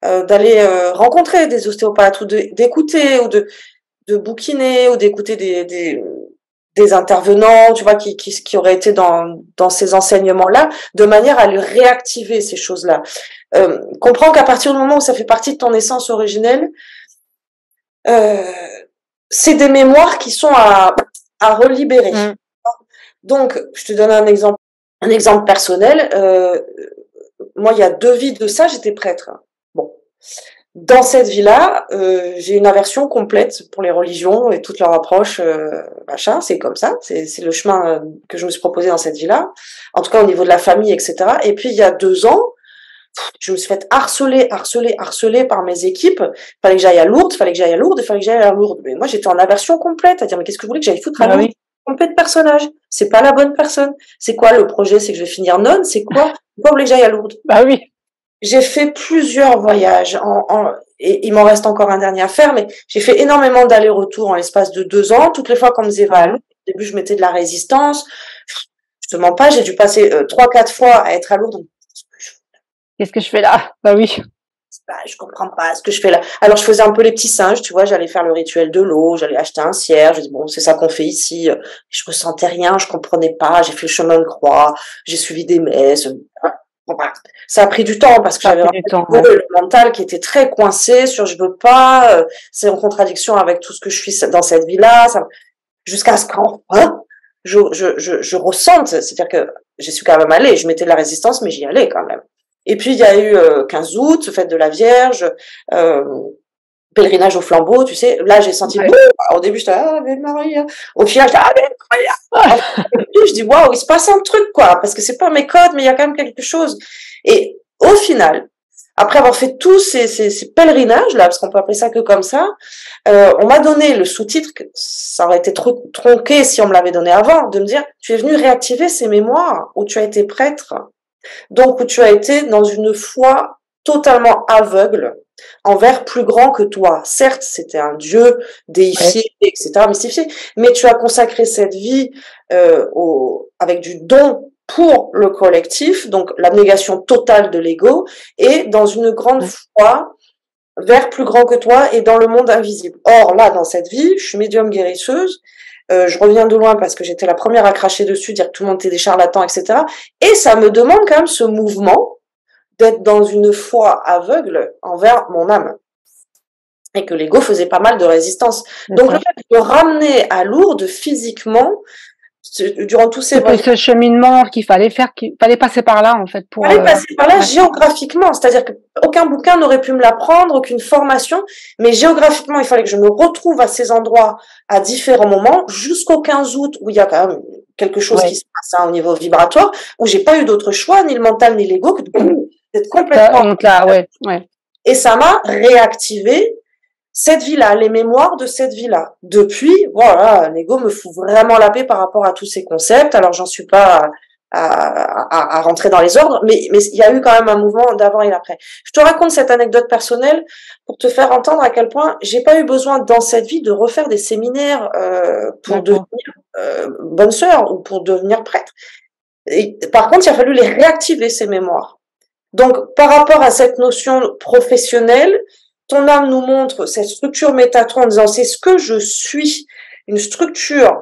d'aller rencontrer des ostéopathes ou d'écouter ou de bouquiner ou d'écouter des intervenants, tu vois, qui auraient été dans ces enseignements-là, de manière à le réactiver ces choses-là. Comprends qu'à partir du moment où ça fait partie de ton essence originelle, euh, c'est des mémoires qui sont à relibérer. Mmh. Donc, je te donne un exemple personnel. Moi, il y a 2 vies de ça, j'étais prêtre. Bon, dans cette vie-là, j'ai une aversion complète pour les religions et toutes leurs approches, machin. C'est comme ça, c'est le chemin que je me suis proposé dans cette vie-là. En tout cas, au niveau de la famille, etc. Et puis, il y a 2 ans, je me suis fait harceler par mes équipes. Fallait que j'aille à Lourdes, fallait que j'aille à Lourdes, fallait que j'aille à Lourdes. Mais moi, j'étais en aversion complète, à dire, mais qu'est-ce que vous voulez que j'aille foutre à Bah Lourdes? oui. Trompé de personnage. C'est pas la bonne personne. C'est quoi le projet? C'est que je vais finir nonne? C'est quoi? Pourquoi vous voulez que j'aille à Lourdes? Bah oui. J'ai fait plusieurs voyages et il m'en reste encore un dernier à faire, mais j'ai fait énormément d'allers-retours en l'espace de 2 ans. Toutes les fois qu'on me disait, va à Ouais. Lourdes, au début, je mettais de la résistance. Je te mens pas, j'ai dû passer 3, 4 fois à être à Lourdes. Qu'est-ce que je fais là? Bah oui. bah, je comprends pas ce que je fais là. Alors, je faisais un peu les petits singes, tu vois, j'allais faire le rituel de l'eau, j'allais acheter un cierge, je dis, bon, c'est ça qu'on fait ici. Je ressentais rien, je comprenais pas, j'ai fait le chemin de croix, j'ai suivi des messes. Bon, voilà. Ça a pris du temps parce que Ça a j'avais pris vraiment du temps, le ouais. mental qui était très coincé sur je veux pas, c'est en contradiction avec tout ce que je suis dans cette vie-là, jusqu'à ce qu'enfin, je ressente, c'est-à-dire que j'y suis quand même allée, je mettais de la résistance, mais j'y allais quand même. Et puis, il y a eu 15 août, fête de la Vierge, euh, pèlerinage au flambeau, tu sais. Là, j'ai senti, Ouais. au début, j'étais, ah, Ave Maria. Au final, j'étais, ah, Ave Maria. Je dis, waouh, il se passe un truc, quoi, parce que c'est pas mes codes, mais il y a quand même quelque chose. Et au final, après avoir fait tous ces pèlerinages, là, parce qu'on peut appeler ça que comme ça, on m'a donné le sous-titre, que ça aurait été trop tronqué si on me l'avait donné avant, de me dire, tu es venu réactiver ces mémoires où tu as été prêtre, donc où tu as été dans une foi totalement aveugle envers plus grand que toi. Certes, c'était un dieu déifié, Ouais. etc., mystifié, mais tu as consacré cette vie avec du don pour le collectif, donc l'abnégation totale de l'ego, et dans une grande Ouais. foi vers plus grand que toi et dans le monde invisible. Or, là, dans cette vie, je suis médium guérisseuse, je reviens de loin parce que j'étais la première à cracher dessus, dire que tout le monde était des charlatans, etc. Et ça me demande quand même ce mouvement d'être dans une foi aveugle envers mon âme. Et que l'ego faisait pas mal de résistance. C'est Donc, le ça. fait de ramener à Lourdes physiquement, durant tous ces C'était voyages, ce cheminement qu'il fallait passer par là, en fait, pour, fallait passer par là ouais. géographiquement, c'est-à-dire qu'aucun bouquin n'aurait pu me l'apprendre, aucune formation, mais géographiquement, il fallait que je me retrouve à ces endroits à différents moments, jusqu'au 15 août, où il y a quand même quelque chose qui Ouais. se passe au niveau vibratoire, où j'ai pas eu d'autre choix, ni le mental, ni l'ego, que d'être complètement... Donc là, ouais, ouais. Et ça m'a réactivé cette vie-là, les mémoires de cette vie-là. Depuis, voilà, l'ego me fout vraiment la paix par rapport à tous ces concepts. Alors, j'en suis pas à rentrer dans les ordres, mais il y a eu quand même un mouvement d'avant et d'après. Je te raconte cette anecdote personnelle pour te faire entendre à quel point j'ai pas eu besoin dans cette vie de refaire des séminaires pour devenir D'accord. bonne sœur ou pour devenir prêtre. Et, par contre, il a fallu les réactiver, ces mémoires. Donc, par rapport à cette notion professionnelle, ton âme nous montre cette structure Métatron en disant c'est ce que je suis, une structure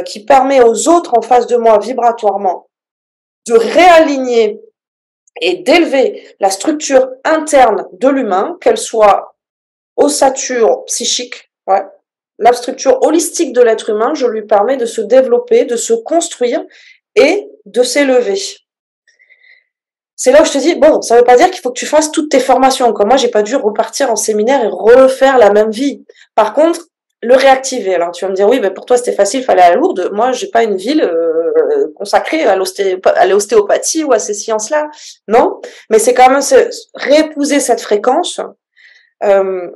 qui permet aux autres en face de moi vibratoirement de réaligner et d'élever la structure interne de l'humain, qu'elle soit ossature psychique, ouais, la structure holistique de l'être humain, je lui permets de se développer, de se construire et de s'élever. C'est là où je te dis, bon, ça veut pas dire qu'il faut que tu fasses toutes tes formations. Comme moi, j'ai pas dû repartir en séminaire et refaire la même vie. Par contre, le réactiver. Alors, tu vas me dire, oui, mais pour toi, c'était facile, il fallait aller à Lourdes. Moi, j'ai pas une ville consacrée à l'ostéopathie ou à ces sciences-là. Non, mais c'est quand même réépouser cette fréquence. Euh,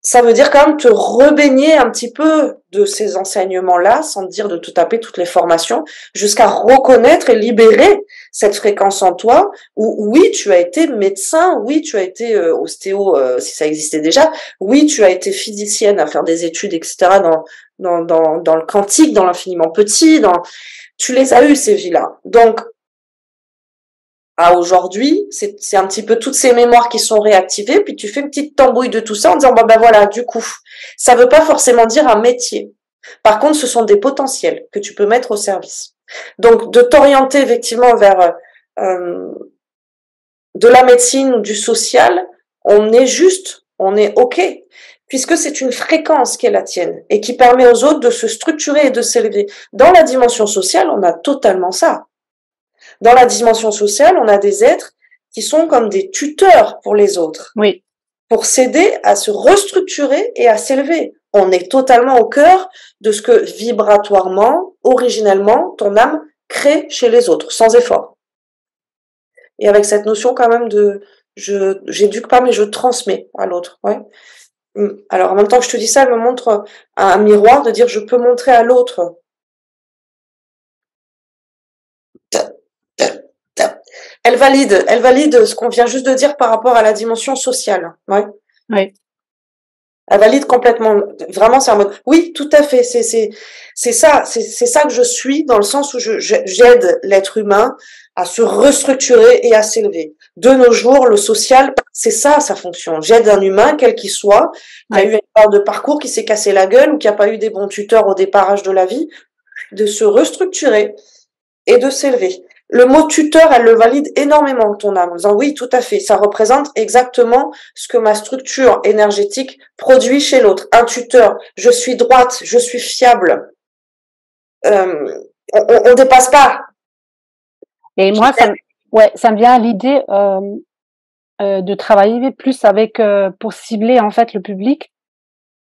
Ça veut dire quand même te rebaigner un petit peu de ces enseignements-là, sans te dire de te taper toutes les formations, jusqu'à reconnaître et libérer cette fréquence en toi, où oui, tu as été médecin, oui, tu as été ostéo, si ça existait déjà, oui, tu as été physicienne à faire des études, etc., dans le quantique, dans l'infiniment petit, tu les as eues, ces vies-là. Donc, à aujourd'hui, c'est un petit peu toutes ces mémoires qui sont réactivées, puis tu fais une petite tambouille de tout ça en disant, ben voilà, du coup, ça veut pas forcément dire un métier. Par contre, ce sont des potentiels que tu peux mettre au service. Donc, de t'orienter effectivement vers de la médecine ou du social, on est juste, on est OK, puisque c'est une fréquence qui est la tienne et qui permet aux autres de se structurer et de s'élever. Dans la dimension sociale, on a totalement ça. Dans la dimension sociale, on a des êtres qui sont comme des tuteurs pour les autres, Oui. pour s'aider à se restructurer et à s'élever. On est totalement au cœur de ce que vibratoirement, originellement, ton âme crée chez les autres, sans effort. Et avec cette notion quand même de j'éduque pas, mais je transmets à l'autre. Ouais. Alors en même temps que je te dis ça, elle me montre un miroir de dire je peux montrer à l'autre. Elle valide ce qu'on vient juste de dire par rapport à la dimension sociale. Ouais. Oui. Elle valide complètement. Vraiment, c'est en mode, oui, tout à fait. C'est ça que je suis dans le sens où j'aide l'être humain à se restructurer et à s'élever. De nos jours, le social, c'est ça, sa fonction. J'aide un humain, quel qu'il soit, qui a eu une part de parcours, qui s'est cassé la gueule ou qui a pas eu des bons tuteurs au départage de la vie, de se restructurer et de s'élever. Le mot tuteur, elle le valide énormément, ton âme, en disant oui, tout à fait, ça représente exactement ce que ma structure énergétique produit chez l'autre. Un tuteur, je suis droite, je suis fiable. On dépasse pas. Et moi, ça me vient à l'idée de travailler plus avec, pour cibler en fait le public.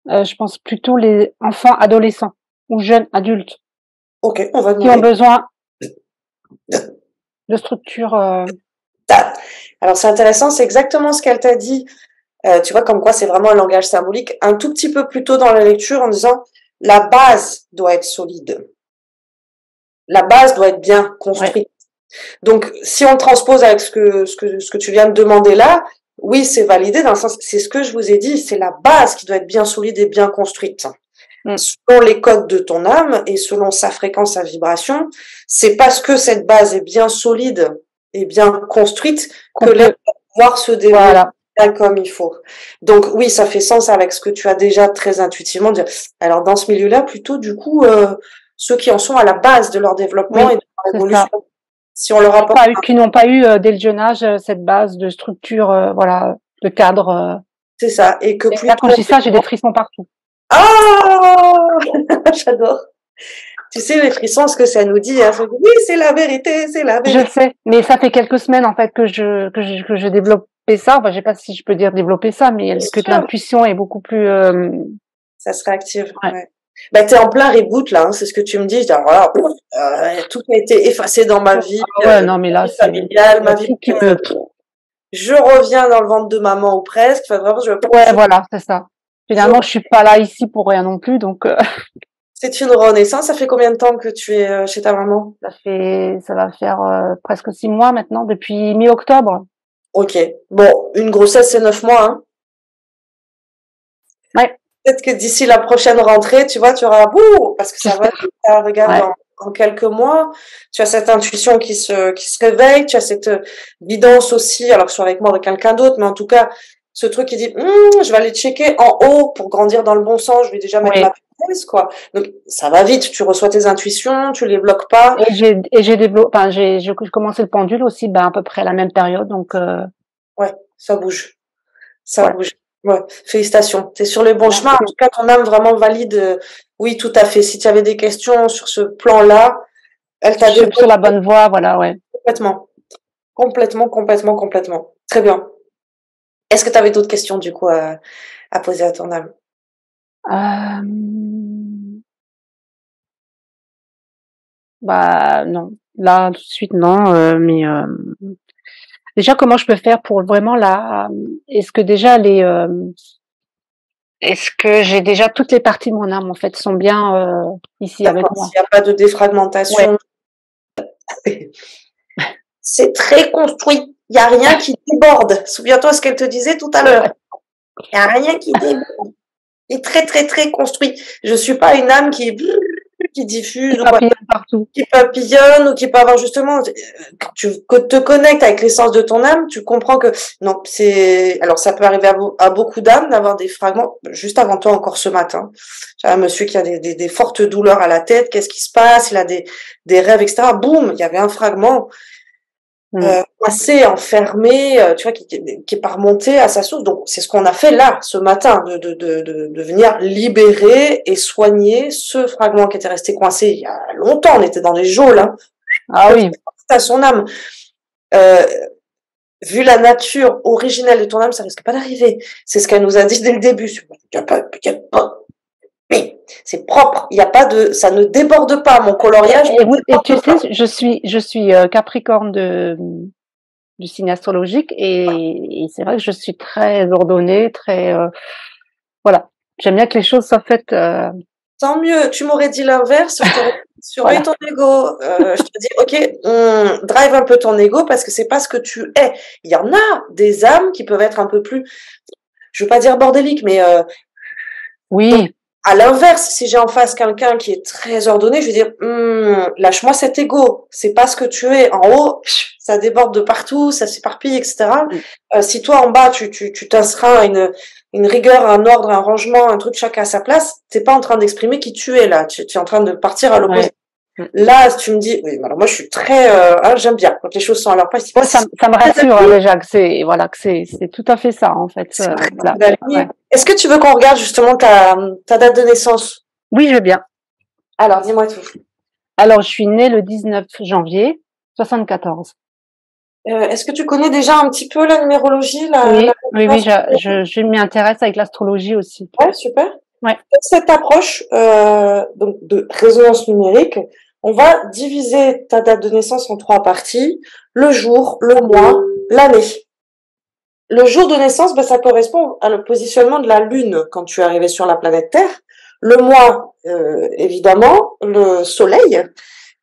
Je pense plutôt les enfants, adolescents ou jeunes adultes. Ok, on va qui ont besoin de structure. Alors c'est intéressant, c'est exactement ce qu'elle t'a dit. Tu vois, comme quoi c'est vraiment un langage symbolique. Un tout petit peu plus tôt dans la lecture, en disant la base doit être solide. La base doit être bien construite. Ouais. Donc, si on le transpose avec ce que tu viens de demander là, oui, c'est validé dans le sens, c'est ce que je vous ai dit, c'est la base qui doit être bien solide et bien construite. Selon les codes de ton âme et selon sa fréquence, sa vibration, c'est parce que cette base est bien solide et bien construite que l'être va pouvoir se développer comme il faut. Donc oui, ça fait sens avec ce que tu as déjà très intuitivement dit. Alors dans ce milieu-là, plutôt du coup, ceux qui en sont à la base de leur développement et de leur évolution. Ça. Si on leur apporte qui n'ont pas eu dès le jeune âge cette base de structure, de cadre. C'est ça. Et que plus quand je dis ça, j'ai des frissons partout. Ah, j'adore. Tu sais, les frissons, ce que ça nous dit, hein, oui, c'est la vérité, c'est la vérité. Je sais, mais ça fait quelques semaines en fait que je développais ça. Enfin, je sais pas si je peux dire développer ça, mais que l'intuition est beaucoup plus. Ça se réactive. Ouais. Bah, t'es en plein reboot là, hein, c'est ce que tu me dis. Alors, tout a été effacé dans ma vie. Non, mais là, familiale, ma vie. Je reviens dans le ventre de maman ou presque. Enfin, vraiment, ouais, voilà, c'est ça. Finalement, je suis pas là ici pour rien non plus, donc. C'est une renaissance. Ça fait combien de temps que tu es chez ta maman? Ça va faire presque 6 mois maintenant, depuis mi-octobre. Ok. Bon, une grossesse, c'est 9 mois, hein. Ouais. Peut-être que d'ici la prochaine rentrée, tu vois, tu auras parce que ça va, regarde, en quelques mois, tu as cette intuition qui se réveille, tu as cette guidance aussi, alors que ce soit avec moi ou avec quelqu'un d'autre, mais en tout cas, ce truc qui dit, je vais aller checker en haut pour grandir dans le bon sens, je vais déjà mettre ma pièce, quoi. Donc, ça va vite, tu reçois tes intuitions, tu les bloques pas. Et j'ai développé, enfin, j'ai commencé le pendule aussi, à peu près à la même période, donc, Ouais, ça bouge. Ça bouge. Ouais, félicitations. T'es sur le bon chemin. En tout cas, ton âme vraiment valide. Oui, tout à fait. Si tu avais des questions sur ce plan-là, elle t'a dit. Sur la bonne voie, voilà, ouais. Complètement. Très bien. Est-ce que tu avais d'autres questions, du coup, à poser à ton âme? Non. Là, tout de suite, non. Mais déjà, comment je peux faire pour vraiment est-ce que déjà est-ce que j'ai déjà toutes les parties de mon âme en fait sont bien ici avec moi? S'il n'y a pas de défragmentation. Ouais. C'est très construit. Il n'y a rien qui déborde. Souviens-toi ce qu'elle te disait tout à l'heure. Il n'y a rien qui déborde. C'est très, très, très construit. Je suis pas une âme qui diffuse, qui papillonne partout, qui papillonne ou qui peut avoir justement, quand tu te connectes avec l'essence de ton âme, tu comprends que non, alors ça peut arriver à beaucoup d'âmes d'avoir des fragments. Juste avant toi, encore ce matin, j'ai un monsieur qui a des fortes douleurs à la tête. Qu'est-ce qui se passe? Il a des rêves, etc. Boum, il y avait un fragment coincé, enfermé, tu vois, qui est pas remonté à sa source. Donc c'est ce qu'on a fait là ce matin, de venir libérer et soigner ce fragment qui était resté coincé il y a longtemps. On était dans les geôles, hein. Ah oui. À son âme. Vu la nature originelle de ton âme, ça risque pas d'arriver. C'est ce qu'elle nous a dit dès le début. Mais c'est propre. Il y a pas ça ne déborde pas. Mon coloriage. Et tu sais, je suis Capricorne du signe astrologique et c'est vrai que je suis très ordonnée, très voilà. J'aime bien que les choses soient faites. Tant mieux. Tu m'aurais dit l'inverse. Je t'aurais surveille ton ego. Je te dis, ok, drive un peu ton ego parce que c'est pas ce que tu es. Il y en a des âmes qui peuvent être un peu plus, je veux pas dire bordéliques, mais Oui. À l'inverse, si j'ai en face quelqu'un qui est très ordonné, je vais dire lâche-moi cet ego, c'est pas ce que tu es. En haut, ça déborde de partout, ça s'éparpille, etc. Si toi en bas, tu t'inscris une rigueur, un ordre, un rangement, un truc chacun à sa place, t'es pas en train d'exprimer qui tu es là. Tu es en train de partir à l'opposé. Là, tu me dis, oui, alors moi je suis très, j'aime bien quand les choses sont à leur place. Ouais, ça me rassure déjà que c'est tout à fait ça en fait. Voilà. Ouais. Est-ce que tu veux qu'on regarde justement ta date de naissance? Oui, je veux bien. Alors, dis-moi tout. Alors, je suis née le 19 janvier 74. Est-ce que tu connais déjà un petit peu la numérologie, oui, je m'y intéresse avec l'astrologie aussi. Ouais, super. Ouais. Cette approche donc de résonance numérique, on va diviser ta date de naissance en 3 parties, le jour, le mois, l'année. Le jour de naissance, ben, ça correspond à le positionnement de la Lune quand tu es arrivé sur la planète Terre. Le mois, évidemment, le Soleil,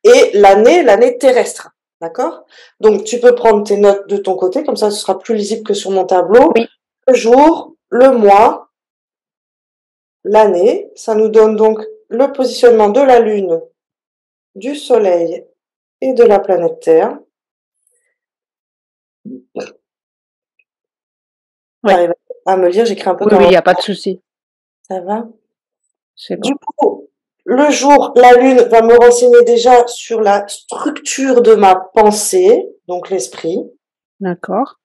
et l'année terrestre. D'accord? Donc, tu peux prendre tes notes de ton côté, comme ça, ce sera plus lisible que sur mon tableau. Oui. Le jour, le mois, l'année. Ça nous donne donc le positionnement de la Lune, du Soleil et de la planète Terre. Oui. T'arrives à me lire, j'écris un peu oui, comme oui, il n'y a pas de souci. Ça va? C'est bon. Du coup, le jour, la Lune va me renseigner déjà sur la structure de ma pensée, donc l'esprit. D'accord.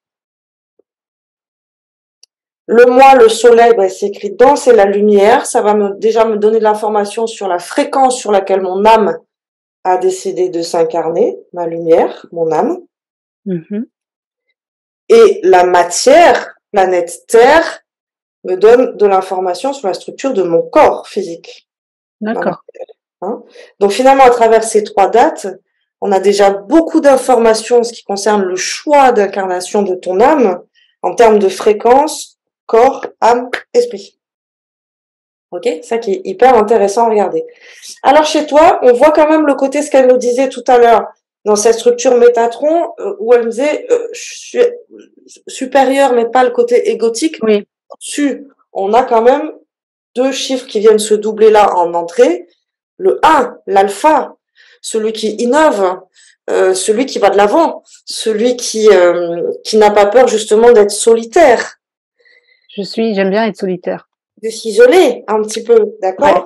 Le mois, le Soleil, ben, c'est écrit dans, c'est la lumière. Ça va déjà me donner de l'information sur la fréquence sur laquelle mon âme a décidé de s'incarner, ma lumière, mon âme. Et la matière, planète Terre, me donne de l'information sur la structure de mon corps physique. D'accord. Hein. Donc finalement, à travers ces 3 dates, on a déjà beaucoup d'informations en ce qui concerne le choix d'incarnation de ton âme en termes de fréquence, corps, âme, esprit. Ok, ça qui est hyper intéressant à regarder. Alors chez toi, on voit quand même le côté, ce qu'elle nous disait tout à l'heure, dans cette structure Métatron, où elle me disait, je suis supérieure, mais pas le côté égotique. Oui. Au-dessus, on a quand même 2 chiffres qui viennent se doubler là en entrée. Le 1, l'alpha, celui qui innove, celui qui va de l'avant, celui qui n'a pas peur justement d'être solitaire. J'aime bien être solitaire. De s'isoler un petit peu, d'accord? Ouais.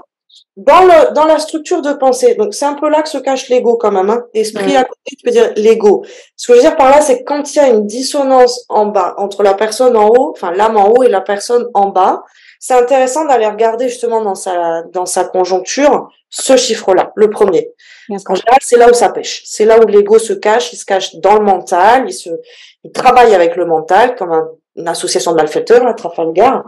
Dans la structure de pensée, donc c'est un peu là que se cache l'ego quand même, hein. Esprit à côté, tu peux dire l'ego. Ce que je veux dire par là, c'est que quand il y a une dissonance en bas, entre la personne en haut, enfin l'âme en haut et la personne en bas, c'est intéressant d'aller regarder justement dans sa conjoncture ce chiffre-là, le premier. En général, c'est là où ça pêche. C'est là où l'ego se cache, il se cache dans le mental, il travaille avec le mental, comme une association de malfaiteurs, à Trafalgar.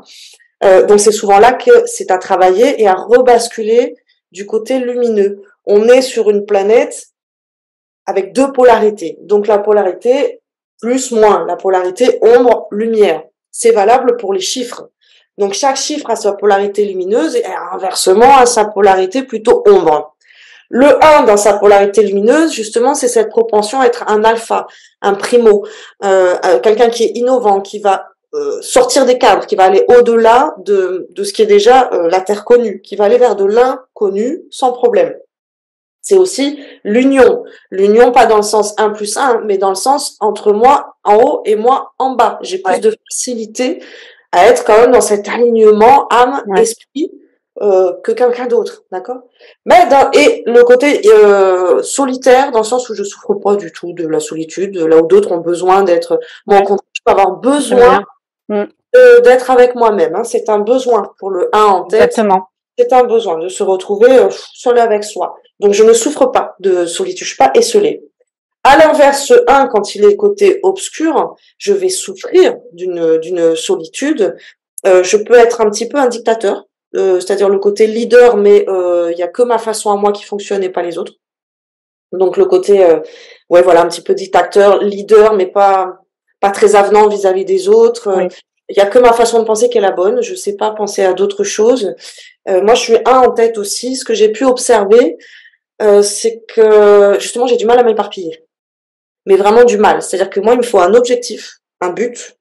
Donc c'est souvent là que c'est à travailler et à rebasculer du côté lumineux. On est sur une planète avec 2 polarités. Donc la polarité plus-moins, la polarité ombre-lumière. C'est valable pour les chiffres. Donc chaque chiffre a sa polarité lumineuse et inversement a sa polarité plutôt ombre. Le 1 dans sa polarité lumineuse, justement, c'est cette propension à être un alpha, un primo, quelqu'un qui est innovant, qui va sortir des cadres, qui va aller au-delà de ce qui est déjà la terre connue, qui va aller vers de l'inconnu sans problème. C'est aussi l'union. L'union, pas dans le sens 1 plus 1, mais dans le sens entre moi en haut et moi en bas. J'ai plus de facilité à être quand même dans cet alignement âme-esprit que quelqu'un d'autre, d'accord? Et le côté solitaire, dans le sens où je souffre pas du tout de la solitude, là où d'autres ont besoin d'être... Moi, au contraire, je peux avoir besoin d'être avec moi-même. Hein. C'est un besoin pour le 1 en tête. Exactement. C'est un besoin de se retrouver seul avec soi. Donc, je ne souffre pas de solitude, je suis pas esselée. À l'inverse, ce 1, quand il est côté obscur, je vais souffrir d'une solitude. Je peux être un petit peu un dictateur, c'est-à-dire le côté leader, mais il y a que ma façon à moi qui fonctionne et pas les autres. Donc le côté, ouais, voilà, un petit peu dictateur, leader, mais pas très avenant vis-à-vis des autres. Il y a que ma façon de penser qui est la bonne. Je sais pas penser à d'autres choses. Moi, je suis 1 en tête aussi. Ce que j'ai pu observer, c'est que justement, j'ai du mal à m'éparpiller. Mais vraiment du mal. C'est-à-dire que moi, il me faut un objectif, un but,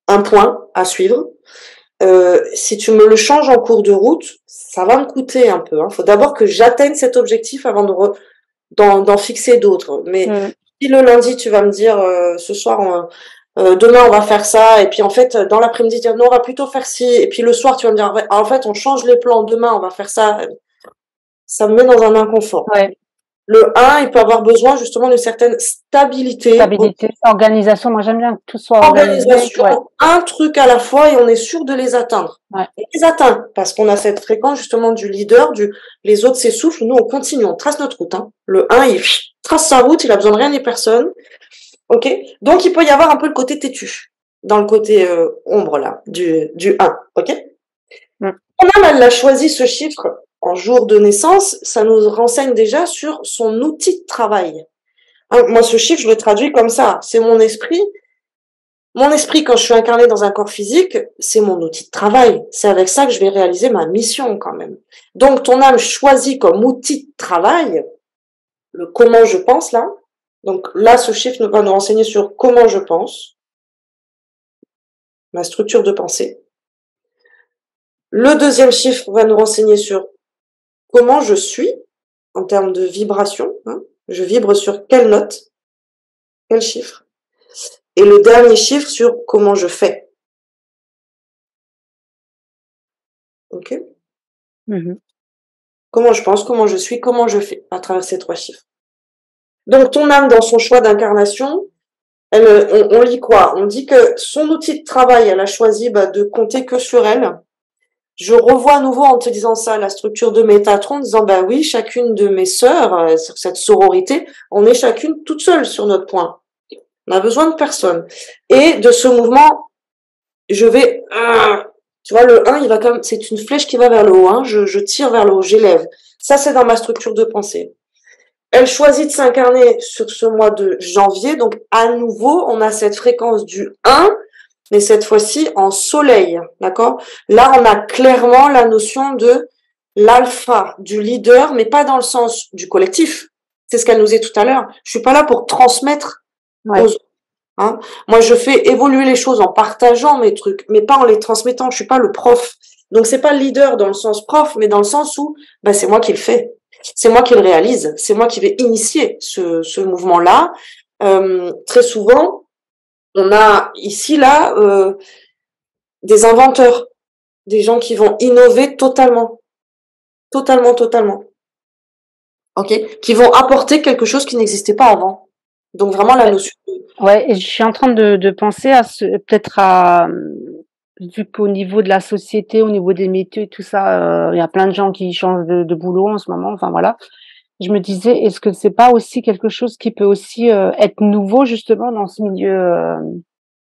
un point à suivre. si tu me le changes en cours de route, ça va me coûter un peu. Faut d'abord que j'atteigne cet objectif avant d'en fixer d'autres. Mais si le lundi, tu vas me dire, ce soir, demain, on va faire ça, et puis en fait, dans l'après-midi, tu vas dire, non, on va plutôt faire ci, et puis le soir, tu vas me dire, en fait, on change les plans, demain, on va faire ça. Ça me met dans un inconfort. Ouais. Le 1, il peut avoir besoin justement d'une certaine stabilité. Stabilité, organisation. Moi, j'aime bien que tout soit organisé. Organisation, un truc à la fois et on est sûr de les atteindre. Ouais. On les atteint parce qu'on a cette fréquence justement du leader, les autres s'essoufflent, nous on continue, on trace notre route. Le 1, il trace sa route, il a besoin de rien ni personne. Ok. Donc il peut y avoir un peu le côté têtu dans le côté ombre là du 1. Ok. On a choisi ce chiffre en jour de naissance, ça nous renseigne déjà sur son outil de travail. Moi, ce chiffre, je le traduis comme ça. C'est mon esprit. Mon esprit, quand je suis incarnée dans un corps physique, c'est mon outil de travail. C'est avec ça que je vais réaliser ma mission quand même. Donc, ton âme choisit comme outil de travail le comment je pense là. Donc là, ce chiffre va nous renseigner sur comment je pense, ma structure de pensée. Le deuxième chiffre va nous renseigner sur comment je suis en termes de vibration. Je vibre sur quelle note, quel chiffre. Et le dernier chiffre sur comment je fais. Ok. Comment je pense, comment je suis, comment je fais à travers ces 3 chiffres. Donc ton âme dans son choix d'incarnation, on lit quoi? On dit que son outil de travail, elle a choisi de compter que sur elle. Je revois à nouveau en te disant ça, la structure de Métatron, en disant oui, chacune de mes sœurs, sur cette sororité, on est chacune toute seule sur notre point. On a besoin de personne. Et de ce mouvement, je vais, tu vois, le 1, il va comme, c'est une flèche qui va vers le haut, je tire vers le haut, j'élève. Ça, c'est dans ma structure de pensée. Elle choisit de s'incarner sur ce mois de janvier, donc à nouveau, on a cette fréquence du 1, mais cette fois-ci en soleil, d'accord? Là, on a clairement la notion de l'alpha, du leader, mais pas dans le sens du collectif. C'est ce qu'elle nous dit tout à l'heure. Je suis pas là pour transmettre aux autres. Moi, je fais évoluer les choses en partageant mes trucs, mais pas en les transmettant. Je suis pas le prof. Donc, c'est pas le leader dans le sens prof, mais dans le sens où, c'est moi qui le fais. C'est moi qui le réalise. C'est moi qui vais initier ce mouvement-là. Très souvent, on a ici, là, des inventeurs, des gens qui vont innover totalement. Totalement. Ok? Qui vont apporter quelque chose qui n'existait pas avant. Donc vraiment la notion. Ouais, et je suis en train de penser à peut-être à, vu qu'au niveau de la société, au niveau des métiers, tout ça, il y a plein de gens qui changent de boulot en ce moment. Enfin voilà. Je me disais, est-ce que c'est pas aussi quelque chose qui peut aussi être nouveau justement dans ce milieu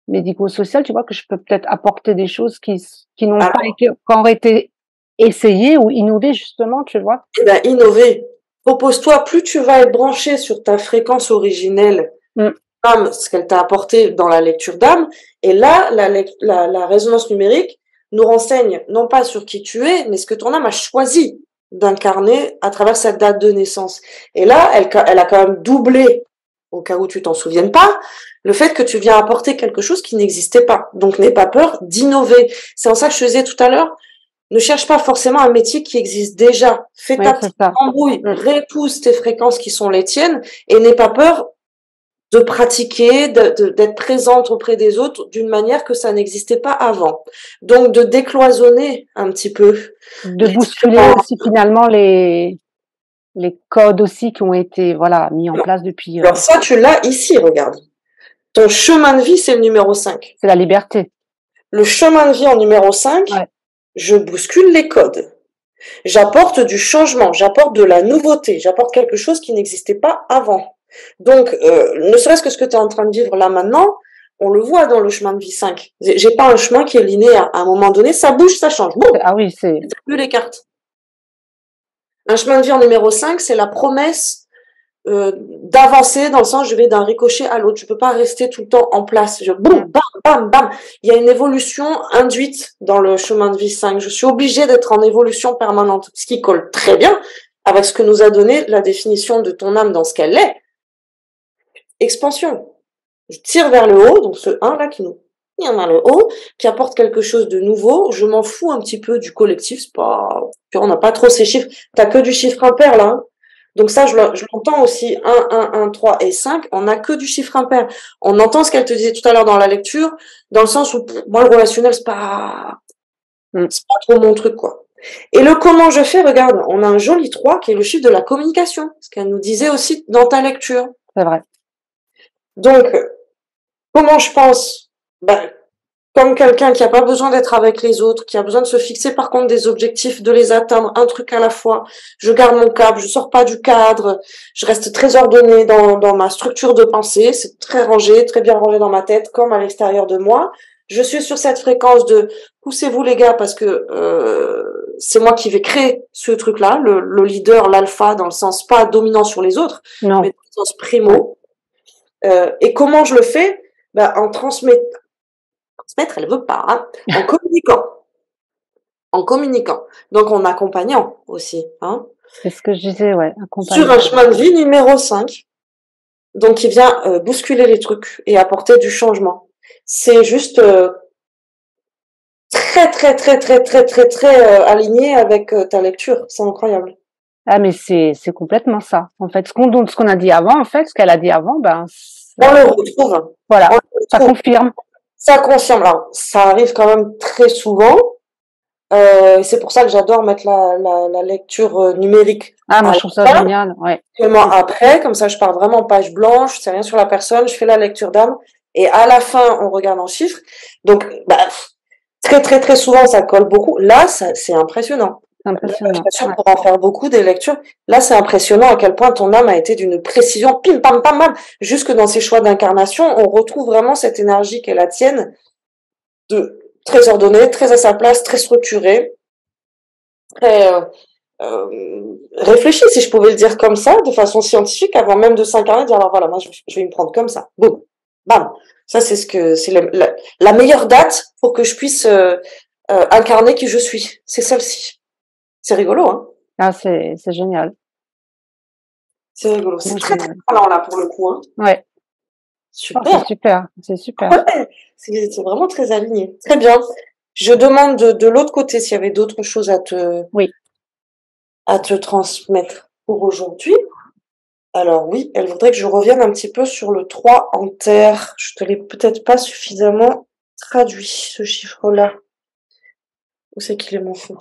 médico-social, tu vois, que je peux peut-être apporter des choses qui n'ont pas été, qui auraient été essayées ou innovées justement, tu vois. Innover. Propose-toi, plus tu vas être branché sur ta fréquence originelle, ce qu'elle t'a apporté dans la lecture d'âme, et là, la résonance numérique nous renseigne non pas sur qui tu es, mais ce que ton âme a choisi d'incarner à travers cette date de naissance. Et là, elle a quand même doublé, au cas où tu t'en souviennes pas, le fait que tu viens apporter quelque chose qui n'existait pas. Donc, n'aie pas peur d'innover. C'est en ça que je faisais tout à l'heure. Ne cherche pas forcément un métier qui existe déjà. Fais ta petite embrouille, réépouse tes fréquences qui sont les tiennes et n'aie pas peur de pratiquer, d'être présente auprès des autres d'une manière que ça n'existait pas avant. Donc, de décloisonner un petit peu. De bousculer aussi finalement les codes aussi qui ont été mis en place depuis. Alors ça, tu l'as ici, regarde. Ton chemin de vie, c'est le numéro 5. C'est la liberté. Le chemin de vie en numéro 5, je bouscule les codes. J'apporte du changement, j'apporte de la nouveauté, j'apporte quelque chose qui n'existait pas avant. Donc, ne serait-ce que ce que tu es en train de vivre là maintenant, on le voit dans le chemin de vie 5. J'ai pas un chemin qui est linéaire. À un moment donné, ça bouge, ça change. Boum. Ah oui, c'est... Plus les cartes. Un chemin de vie en numéro 5, c'est la promesse d'avancer dans le sens je vais d'un ricochet à l'autre, je peux pas rester tout le temps en place, boum, bam, bam, bam. Il y a une évolution induite dans le chemin de vie 5, je suis obligée d'être en évolution permanente, ce qui colle très bien avec ce que nous a donné la définition de ton âme dans ce qu'elle est. Expansion. Je tire vers le haut, donc ce 1 là qui nous il y en a le haut qui apporte quelque chose de nouveau. Je m'en fous un petit peu du collectif, c'est pas, tu vois, on n'a pas trop ces chiffres. T'as que du chiffre impair là, hein. Donc ça, je l'entends aussi, 1, 3 et 5, on n'a que du chiffre impair. On entend ce qu'elle te disait tout à l'heure dans la lecture, dans le sens où, moi, le relationnel, c'est pas trop mon truc, quoi. Et le comment je fais, regarde, on a un joli 3 qui est le chiffre de la communication, ce qu'elle nous disait aussi dans ta lecture. C'est vrai. Donc, comment je pense? Ben, comme quelqu'un qui n'a pas besoin d'être avec les autres, qui a besoin de se fixer par contre des objectifs, de les atteindre, un truc à la fois. Je garde mon cap, je sors pas du cadre, je reste très ordonnée dans ma structure de pensée, c'est très rangé, très bien rangé dans ma tête, comme à l'extérieur de moi. Je suis sur cette fréquence de poussez-vous les gars parce que c'est moi qui vais créer ce truc-là, le leader, l'alpha, dans le sens pas dominant sur les autres, Non. mais dans le sens primo. Et comment je le fais? Ben, en transmettre, elle veut pas, hein, en communiquant. En communiquant. Donc en accompagnant aussi, hein. C'est ce que je disais, ouais, Sur un chemin de vie numéro 5, donc qui vient bousculer les trucs et apporter du changement. C'est juste très aligné avec ta lecture. C'est incroyable. Ah, mais c'est complètement ça. En fait, ce qu'on a dit avant, en fait, ce qu'elle a dit avant, ben, on le retrouve. Voilà, on le retrouve. Ça confirme. Ça confirme. Alors, ça arrive quand même très souvent. C'est pour ça que j'adore mettre la lecture numérique. Ah, moi, je trouve ça génial, ouais. Après, comme ça, je pars vraiment page blanche, je sais rien sur la personne, je fais la lecture d'âme, et à la fin, on regarde en chiffres. Donc, bah, très souvent, ça colle beaucoup. Là, c'est impressionnant. Impressionnant. Je suis sûre pour en faire beaucoup des lectures. Là, c'est impressionnant à quel point ton âme a été d'une précision, pim, pam, pam, pam. Jusque dans ses choix d'incarnation, on retrouve vraiment cette énergie qui est la tienne, de très ordonnée, très à sa place, très structurée, très réfléchie, si je pouvais le dire comme ça, de façon scientifique, avant même de s'incarner, dire alors voilà, moi je vais me prendre comme ça. Boum, bam. Ça, c'est la meilleure date pour que je puisse incarner qui je suis. C'est celle-ci. C'est rigolo, hein? Ah, c'est génial. C'est rigolo. C'est très parlant là pour le coup, hein? Ouais. Super. Oh, c'est super. C'est super. Ouais, c'est vraiment très aligné. Très bien. Je demande de l'autre côté s'il y avait d'autres choses à te transmettre pour aujourd'hui. Alors oui, elle voudrait que je revienne un petit peu sur le 3 en terre. Je te l'ai peut-être pas suffisamment traduit, ce chiffre-là. Où c'est qu'il est mon fou?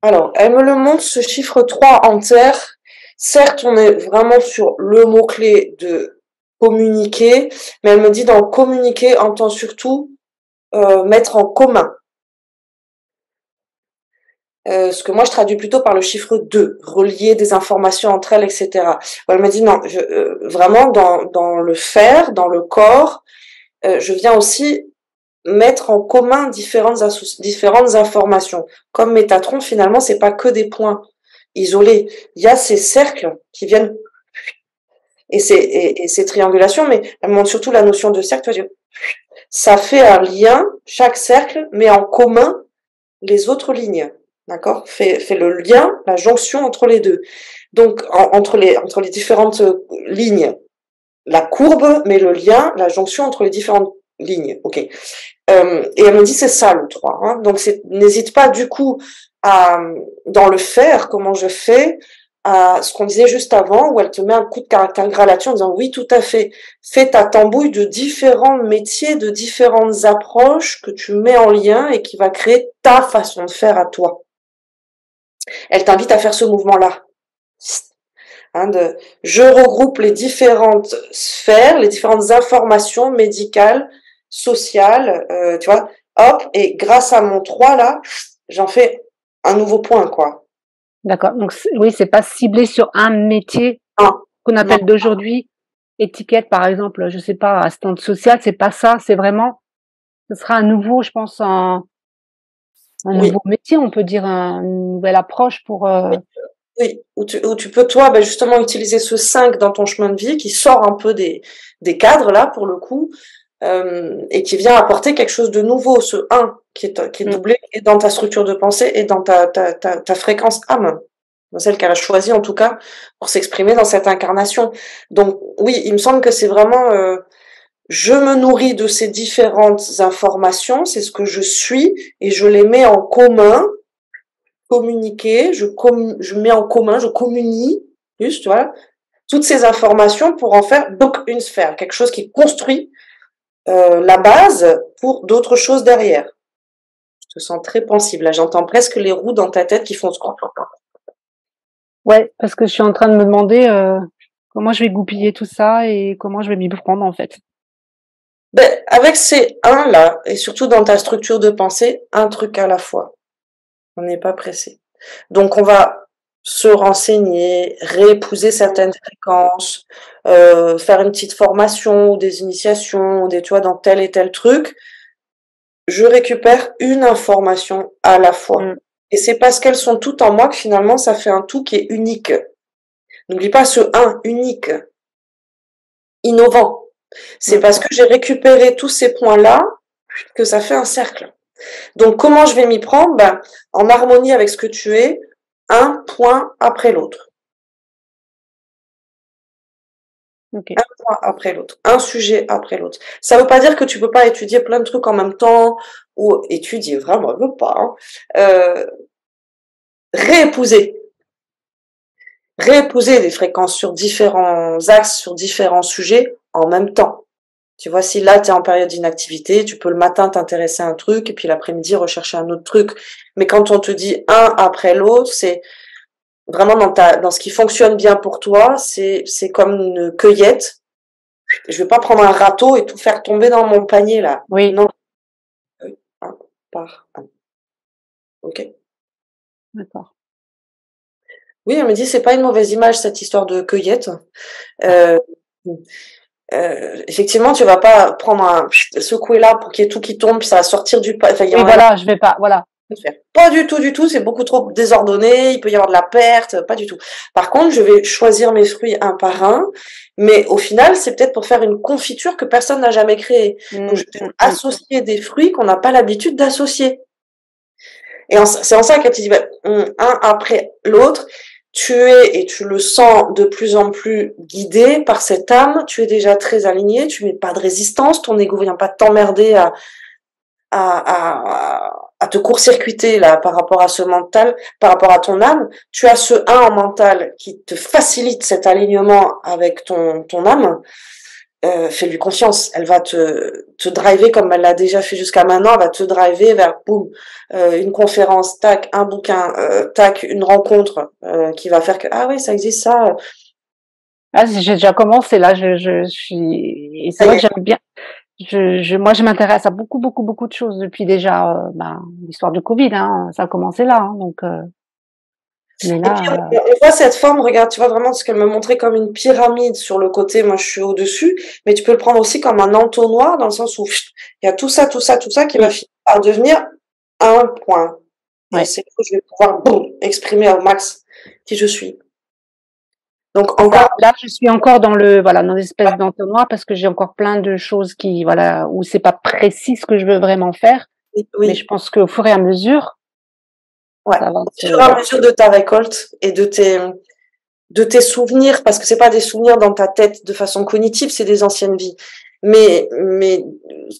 Alors, elle me le montre, ce chiffre 3 en terre. Certes, on est vraiment sur le mot-clé de communiquer, mais elle me dit dans communiquer, entend surtout mettre en commun. Ce que moi je traduis plutôt par le chiffre 2, relier des informations entre elles, etc. Elle me dit non, vraiment dans le faire, dans le corps, je viens aussi mettre en commun différentes informations. Comme Métatron, finalement, c'est pas que des points isolés. Il y a ces cercles qui viennent et ces triangulations, mais elle montre surtout la notion de cercle. Ça fait un lien, chaque cercle met en commun les autres lignes. D'accord? Fait le lien, la jonction entre les deux. Donc, entre les différentes lignes, la courbe met le lien, la jonction entre les différentes lignes. Ok. Et elle me dit c'est ça le 3. Hein. Donc, n'hésite pas du coup dans le faire, comment je fais, à ce qu'on disait juste avant, où elle te met un coup de caractère gradation en disant oui, tout à fait. Fais ta tambouille de différents métiers, de différentes approches que tu mets en lien et qui va créer ta façon de faire à toi. Elle t'invite à faire ce mouvement-là. Hein, je regroupe les différentes sphères, les différentes informations médicales, sociales, tu vois, hop, et grâce à mon 3 là, j'en fais un nouveau point, quoi. D'accord. Donc, oui, c'est pas ciblé sur un métier qu'on appelle d'aujourd'hui étiquette, par exemple, je sais pas, assistante sociale, c'est pas ça, c'est vraiment, ce sera un nouveau, je pense, un nouveau métier, on peut dire, une nouvelle approche pour... Oui, où tu peux, toi, justement, utiliser ce 5 dans ton chemin de vie qui sort un peu des cadres, là, pour le coup, et qui vient apporter quelque chose de nouveau, ce 1 qui est doublé et dans ta structure de pensée et dans ta fréquence âme, dans celle qu'elle a choisie, en tout cas, pour s'exprimer dans cette incarnation. Donc, oui, il me semble que c'est vraiment je me nourris de ces différentes informations, c'est ce que je suis, et je les mets en commun, communiquer, je mets en commun, je communie, juste, voilà, toutes ces informations pour en faire donc une sphère, quelque chose qui construit la base pour d'autres choses derrière. Je te sens très pensible, là, j'entends presque les roues dans ta tête qui font ce Ouais, parce que je suis en train de me demander comment je vais goupiller tout ça et comment je vais m'y prendre en fait. Ben, avec ces un là, et surtout dans ta structure de pensée, un truc à la fois. On n'est pas pressé. Donc on va se renseigner, réépouser certaines fréquences, faire une petite formation ou des initiations, ou des, tu vois, dans tel et tel truc. Je récupère une information à la fois. Et c'est parce qu'elles sont toutes en moi que finalement ça fait un tout qui est unique. N'oublie pas ce un unique, innovant. C'est parce que j'ai récupéré tous ces points-là que ça fait un cercle. Donc comment je vais m'y prendre? Ben, en harmonie avec ce que tu es, un point après l'autre. Okay. Un point après l'autre, un sujet après l'autre. Ça veut pas dire que tu peux pas étudier plein de trucs en même temps, ou étudier, vraiment, je veux pas. Hein. Réépouser. Réépouser des fréquences sur différents axes, sur différents sujets en même temps. Tu vois, si là, tu es en période d'inactivité, tu peux le matin t'intéresser à un truc et puis l'après-midi rechercher un autre truc. Mais quand on te dit un après l'autre, c'est vraiment dans ce qui fonctionne bien pour toi, c'est comme une cueillette. Je vais pas prendre un râteau et tout faire tomber dans mon panier, là. Oui. Non. Un par un. Ok? D'accord. Oui, on me dit, c'est pas une mauvaise image, cette histoire de cueillette. Euh, effectivement, tu vas pas prendre secouer là pour qu'il y ait tout qui tombe, puis ça va sortir du enfin, il y Oui, aura voilà, je vais pas, voilà. Pas du tout, du tout, c'est beaucoup trop désordonné, il peut y avoir de la perte, pas du tout. Par contre, je vais choisir mes fruits un par un, mais au final, c'est peut-être pour faire une confiture que personne n'a jamais créée. Donc, je vais associer des fruits qu'on n'a pas l'habitude d'associer. Et c'est en ça qu'elle te dit, bah, un après l'autre, tu es, et tu le sens de plus en plus guidé par cette âme, tu es déjà très aligné, tu mets pas de résistance, ton ego vient pas t'emmerder à te court-circuiter là par rapport à ce mental, par rapport à ton âme. Tu as ce un en mental qui te facilite cet alignement avec ton âme. Fais-lui confiance, elle va te driver comme elle l'a déjà fait jusqu'à maintenant, elle va te driver vers boum, une conférence, tac, un bouquin, tac, une rencontre qui va faire que ah oui ça existe ça. Ah, j'ai déjà commencé là, je suis et c'est vrai que j'aime bien. Moi, je m'intéresse à beaucoup, beaucoup, beaucoup de choses depuis déjà l'histoire du Covid, hein, ça a commencé là, hein, donc. Mais Et puis là, on voit cette forme, regarde, tu vois vraiment ce qu'elle me montrait comme une pyramide sur le côté, moi je suis au-dessus, mais tu peux le prendre aussi comme un entonnoir dans le sens où il y a tout ça, tout ça, tout ça qui va finir par devenir un point. Et c'est là où je vais pouvoir boum, exprimer au max qui je suis. Donc encore là, je suis encore dans dans l'espèce d'entonnoir parce que j'ai encore plein de choses qui, voilà, où c'est pas précis ce que je veux vraiment faire. oui. Mais je pense qu'au fur et à mesure, Ouais. ça va Au fur et à mesure de ta récolte et de tes souvenirs, parce que c'est pas des souvenirs dans ta tête de façon cognitive, c'est des anciennes vies. Mais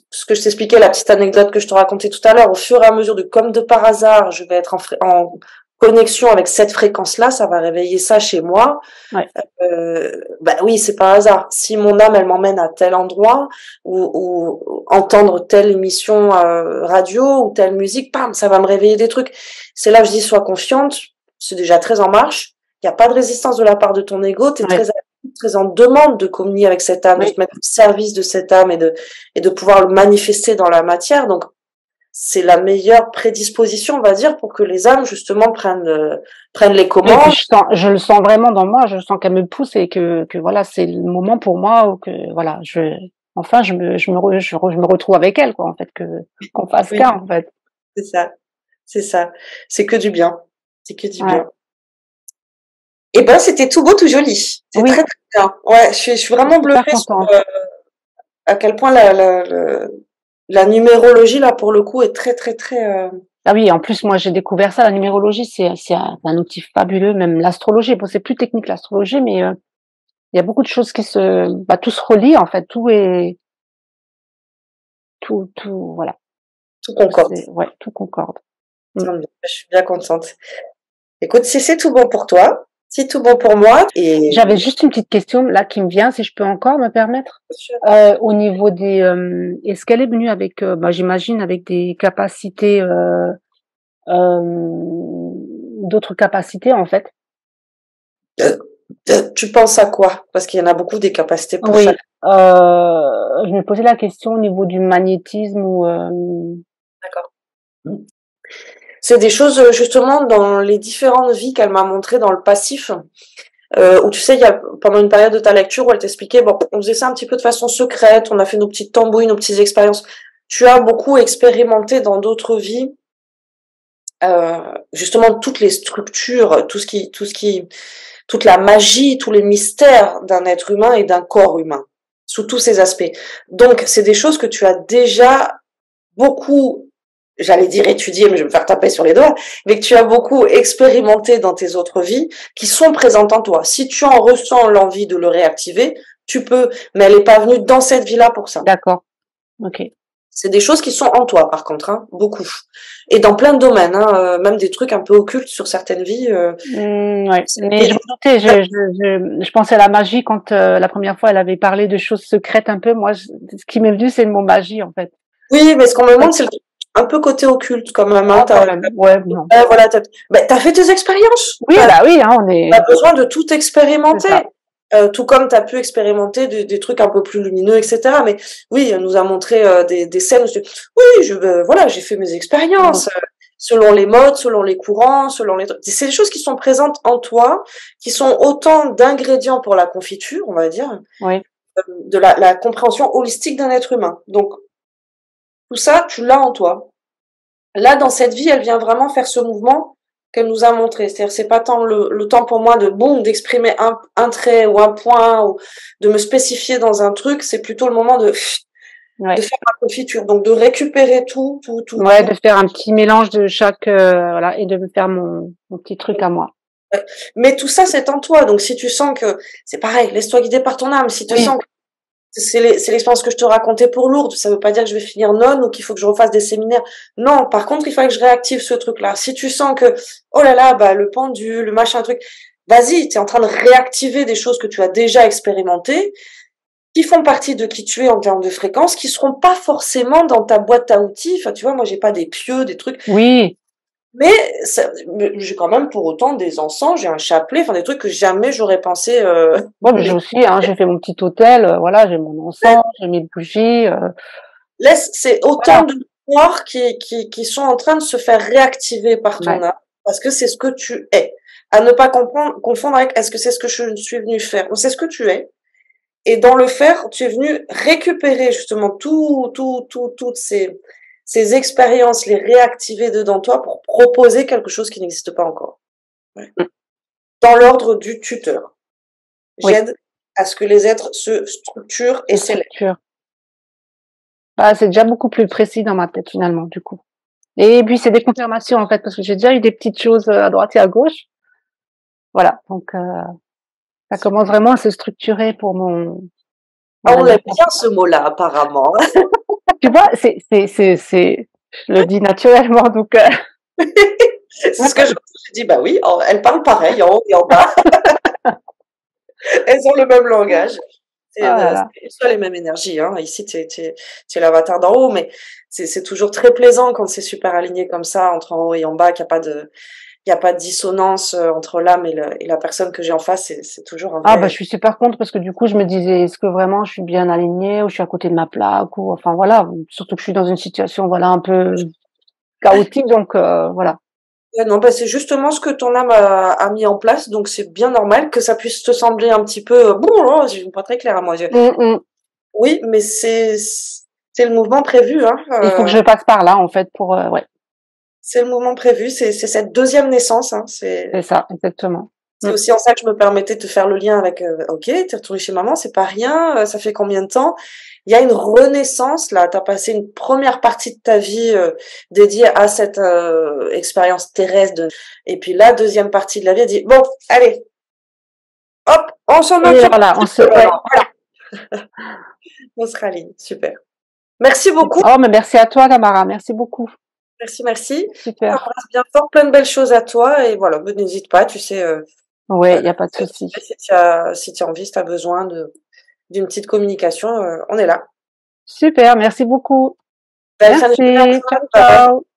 ce que je t'expliquais, la petite anecdote que je te racontais tout à l'heure, au fur et à mesure de comme de par hasard, je vais être en connexion avec cette fréquence-là, ça va réveiller ça chez moi. Ouais. Bah oui, c'est pas hasard. Si mon âme, elle m'emmène à tel endroit ou entendre telle émission radio ou telle musique, bam, ça va me réveiller des trucs. C'est là que je dis, sois confiante, c'est déjà très en marche. Il n'y a pas de résistance de la part de ton ego, tu es très en demande de communier avec cette âme, de te mettre au service de cette âme et de pouvoir le manifester dans la matière. Donc, c'est la meilleure prédisposition, on va dire, pour que les âmes, justement, prennent les commandes. Et puis je le sens vraiment dans moi, je sens qu'elle me pousse et que voilà, c'est le moment pour moi où que, voilà, je me retrouve avec elle, quoi, en fait, qu'on fasse qu'un, en fait. C'est ça. C'est ça. C'est que du bien. C'est que du bien. Eh ben, c'était tout beau, tout joli. C'est très, très bien. Ouais, je suis vraiment bluffée sur à quel point la numérologie, là, pour le coup, est très, très, très... Ah oui, en plus, moi, j'ai découvert ça, la numérologie, c'est un outil fabuleux, même l'astrologie. Bon, c'est plus technique, l'astrologie, mais il y a beaucoup de choses qui tout se relie, en fait. Tout est voilà. Tout concorde. Ouais, tout concorde. Tant mieux, je suis bien contente. Écoute, si c'est tout bon pour toi, c'est tout bon pour moi. Et J'avais juste une petite question là qui me vient, si je peux encore me permettre. Au niveau des, est-ce qu'elle est venue avec, bah, j'imagine avec des capacités, d'autres capacités en fait? Tu penses à quoi? Parce qu'il y en a beaucoup des capacités pour Oui, chaque. je me posais la question au niveau du magnétisme ou, D'accord. C'est des choses, justement, dans les différentes vies qu'elle m'a montrées dans le passif, où tu sais, il y a pendant une période de ta lecture où elle t'expliquait, bon, on faisait ça un petit peu de façon secrète, on a fait nos petites tambouilles, nos petites expériences. Tu as beaucoup expérimenté dans d'autres vies, justement toutes les structures, toute la magie, tous les mystères d'un être humain et d'un corps humain, sous tous ces aspects. Donc, c'est des choses que tu as déjà beaucoup, j'allais dire étudié, mais je vais me faire taper sur les doigts, mais que tu as beaucoup expérimenté dans tes autres vies, qui sont présentes en toi. Si tu en ressens l'envie de le réactiver, tu peux, mais elle n'est pas venue dans cette vie-là pour ça. d'accord. OK. C'est des choses qui sont en toi, par contre, hein, beaucoup. Et dans plein de domaines, hein, même des trucs un peu occultes sur certaines vies. Ouais. Mais je me doutais, je pensais à la magie quand, la première fois elle avait parlé de choses secrètes un peu. Moi, ce qui m'est venu, c'est le mot magie, en fait. Oui, mais ce qu'on me demande, c'est un peu côté occulte quand même. Hein, Quand même. Ouais, non. voilà, t'as fait tes expériences. Oui, bah oui, hein, on est. T'as besoin de tout C'est expérimenter. ça. Tout comme tu as pu expérimenter des trucs un peu plus lumineux, etc. Mais oui, elle nous a montré des scènes où oui, voilà, j'ai fait mes expériences. Selon les modes, selon les courants, selon les... C'est des choses qui sont présentes en toi, qui sont autant d'ingrédients pour la confiture, on va dire, Oui. de la compréhension holistique d'un être humain. Donc, tout ça, tu l'as en toi. Là, dans cette vie, elle vient vraiment faire ce mouvement qu'elle nous a montré. C'est-à-dire, c'est pas tant le temps pour moi de boum, d'exprimer un trait ou un point, ou de me spécifier dans un truc, c'est plutôt le moment de faire ma confiture. Donc, de récupérer tout. Ouais, de faire un petit mélange de chaque, voilà, et de me faire mon petit truc à moi. Ouais. Mais tout ça, c'est en toi. Donc, si tu sens que, c'est pareil, laisse-toi guider par ton âme. Si tu sens que c'est l'expérience que je te racontais pour Lourdes, ça veut pas dire que je vais finir nonne ou qu'il faut que je refasse des séminaires. Non, par contre, il faut que je réactive ce truc-là. Si tu sens que, oh là là, bah, le pendule, le machin, truc, vas-y, t'es en train de réactiver des choses que tu as déjà expérimentées, qui font partie de qui tu es en termes de fréquence, qui seront pas forcément dans ta boîte à outils. Enfin, tu vois, moi, j'ai pas des pieux, des trucs. Oui. Mais j'ai quand même pour autant des encens, j'ai un chapelet, enfin des trucs que jamais j'aurais pensé. Moi, j'ai aussi, hein, j'ai fait mon petit hôtel, voilà, j'ai mon encens, j'ai mes bougies. C'est autant de pouvoirs qui sont en train de se faire réactiver par ton âme, parce que c'est ce que tu es. À ne pas confondre avec est-ce que c'est ce que je suis venue faire. C'est ce que tu es. Et dans le faire, tu es venu récupérer justement toutes ces expériences, les réactiver dedans toi pour proposer quelque chose qui n'existe pas encore. Ouais. Dans l'ordre du tuteur. J'aide à ce que les êtres se structurent et s'élèvent. Bah, c'est déjà beaucoup plus précis dans ma tête finalement, du coup. Et puis c'est des confirmations en fait, parce que j'ai déjà eu des petites choses à droite et à gauche. Voilà, donc ça commence vraiment à se structurer pour mon. On aime bien ce mot-là apparemment. Tu vois, je le dis naturellement, donc. C'est ce que je dis. Bah oui, elles parlent pareil en haut et en bas. Elles ont le même langage. C'est les mêmes énergies. Hein. Ici, tu es l'avatar d'en haut, mais c'est toujours très plaisant quand c'est super aligné comme ça, entre en haut et en bas, qu'il n'y a pas de dissonance entre l'âme et la personne que j'ai en face. C'est toujours un vrai... Ah, bah, je suis super contente parce que du coup, je me disais, est-ce que vraiment je suis bien alignée ou je suis à côté de ma plaque ou, enfin, voilà. Surtout que je suis dans une situation, voilà, un peu chaotique, donc, voilà. Non, bah, c'est justement ce que ton âme a mis en place, donc c'est bien normal que ça puisse te sembler un petit peu bon, c'est pas très clair à moi. Oui, mais c'est le mouvement prévu, hein. Il faut que je passe par là, en fait, pour ouais. C'est le mouvement prévu, c'est cette deuxième naissance, hein. C'est ça, exactement. C'est aussi en ça que je me permettais de te faire le lien avec OK, t'es retourné chez maman, c'est pas rien, ça fait combien de temps? Il y a une renaissance là, t'as passé une première partie de ta vie dédiée à cette expérience terrestre et puis la deuxième partie de la vie elle dit bon, allez. Hop, on s'en occupe. Voilà, on se on se raligne, super. Merci beaucoup. Oh, mais merci à toi, Tamara. Merci beaucoup. Merci, merci. Super. Embrasse bien fort, plein de belles choses à toi et voilà, n'hésite pas, tu sais, Ouais, il y a pas de souci. si tu as envie, si tu as besoin d'une petite communication, on est là. Super, merci beaucoup. Belle fin de journée à Merci. toi. Ciao, Bye bye. ciao.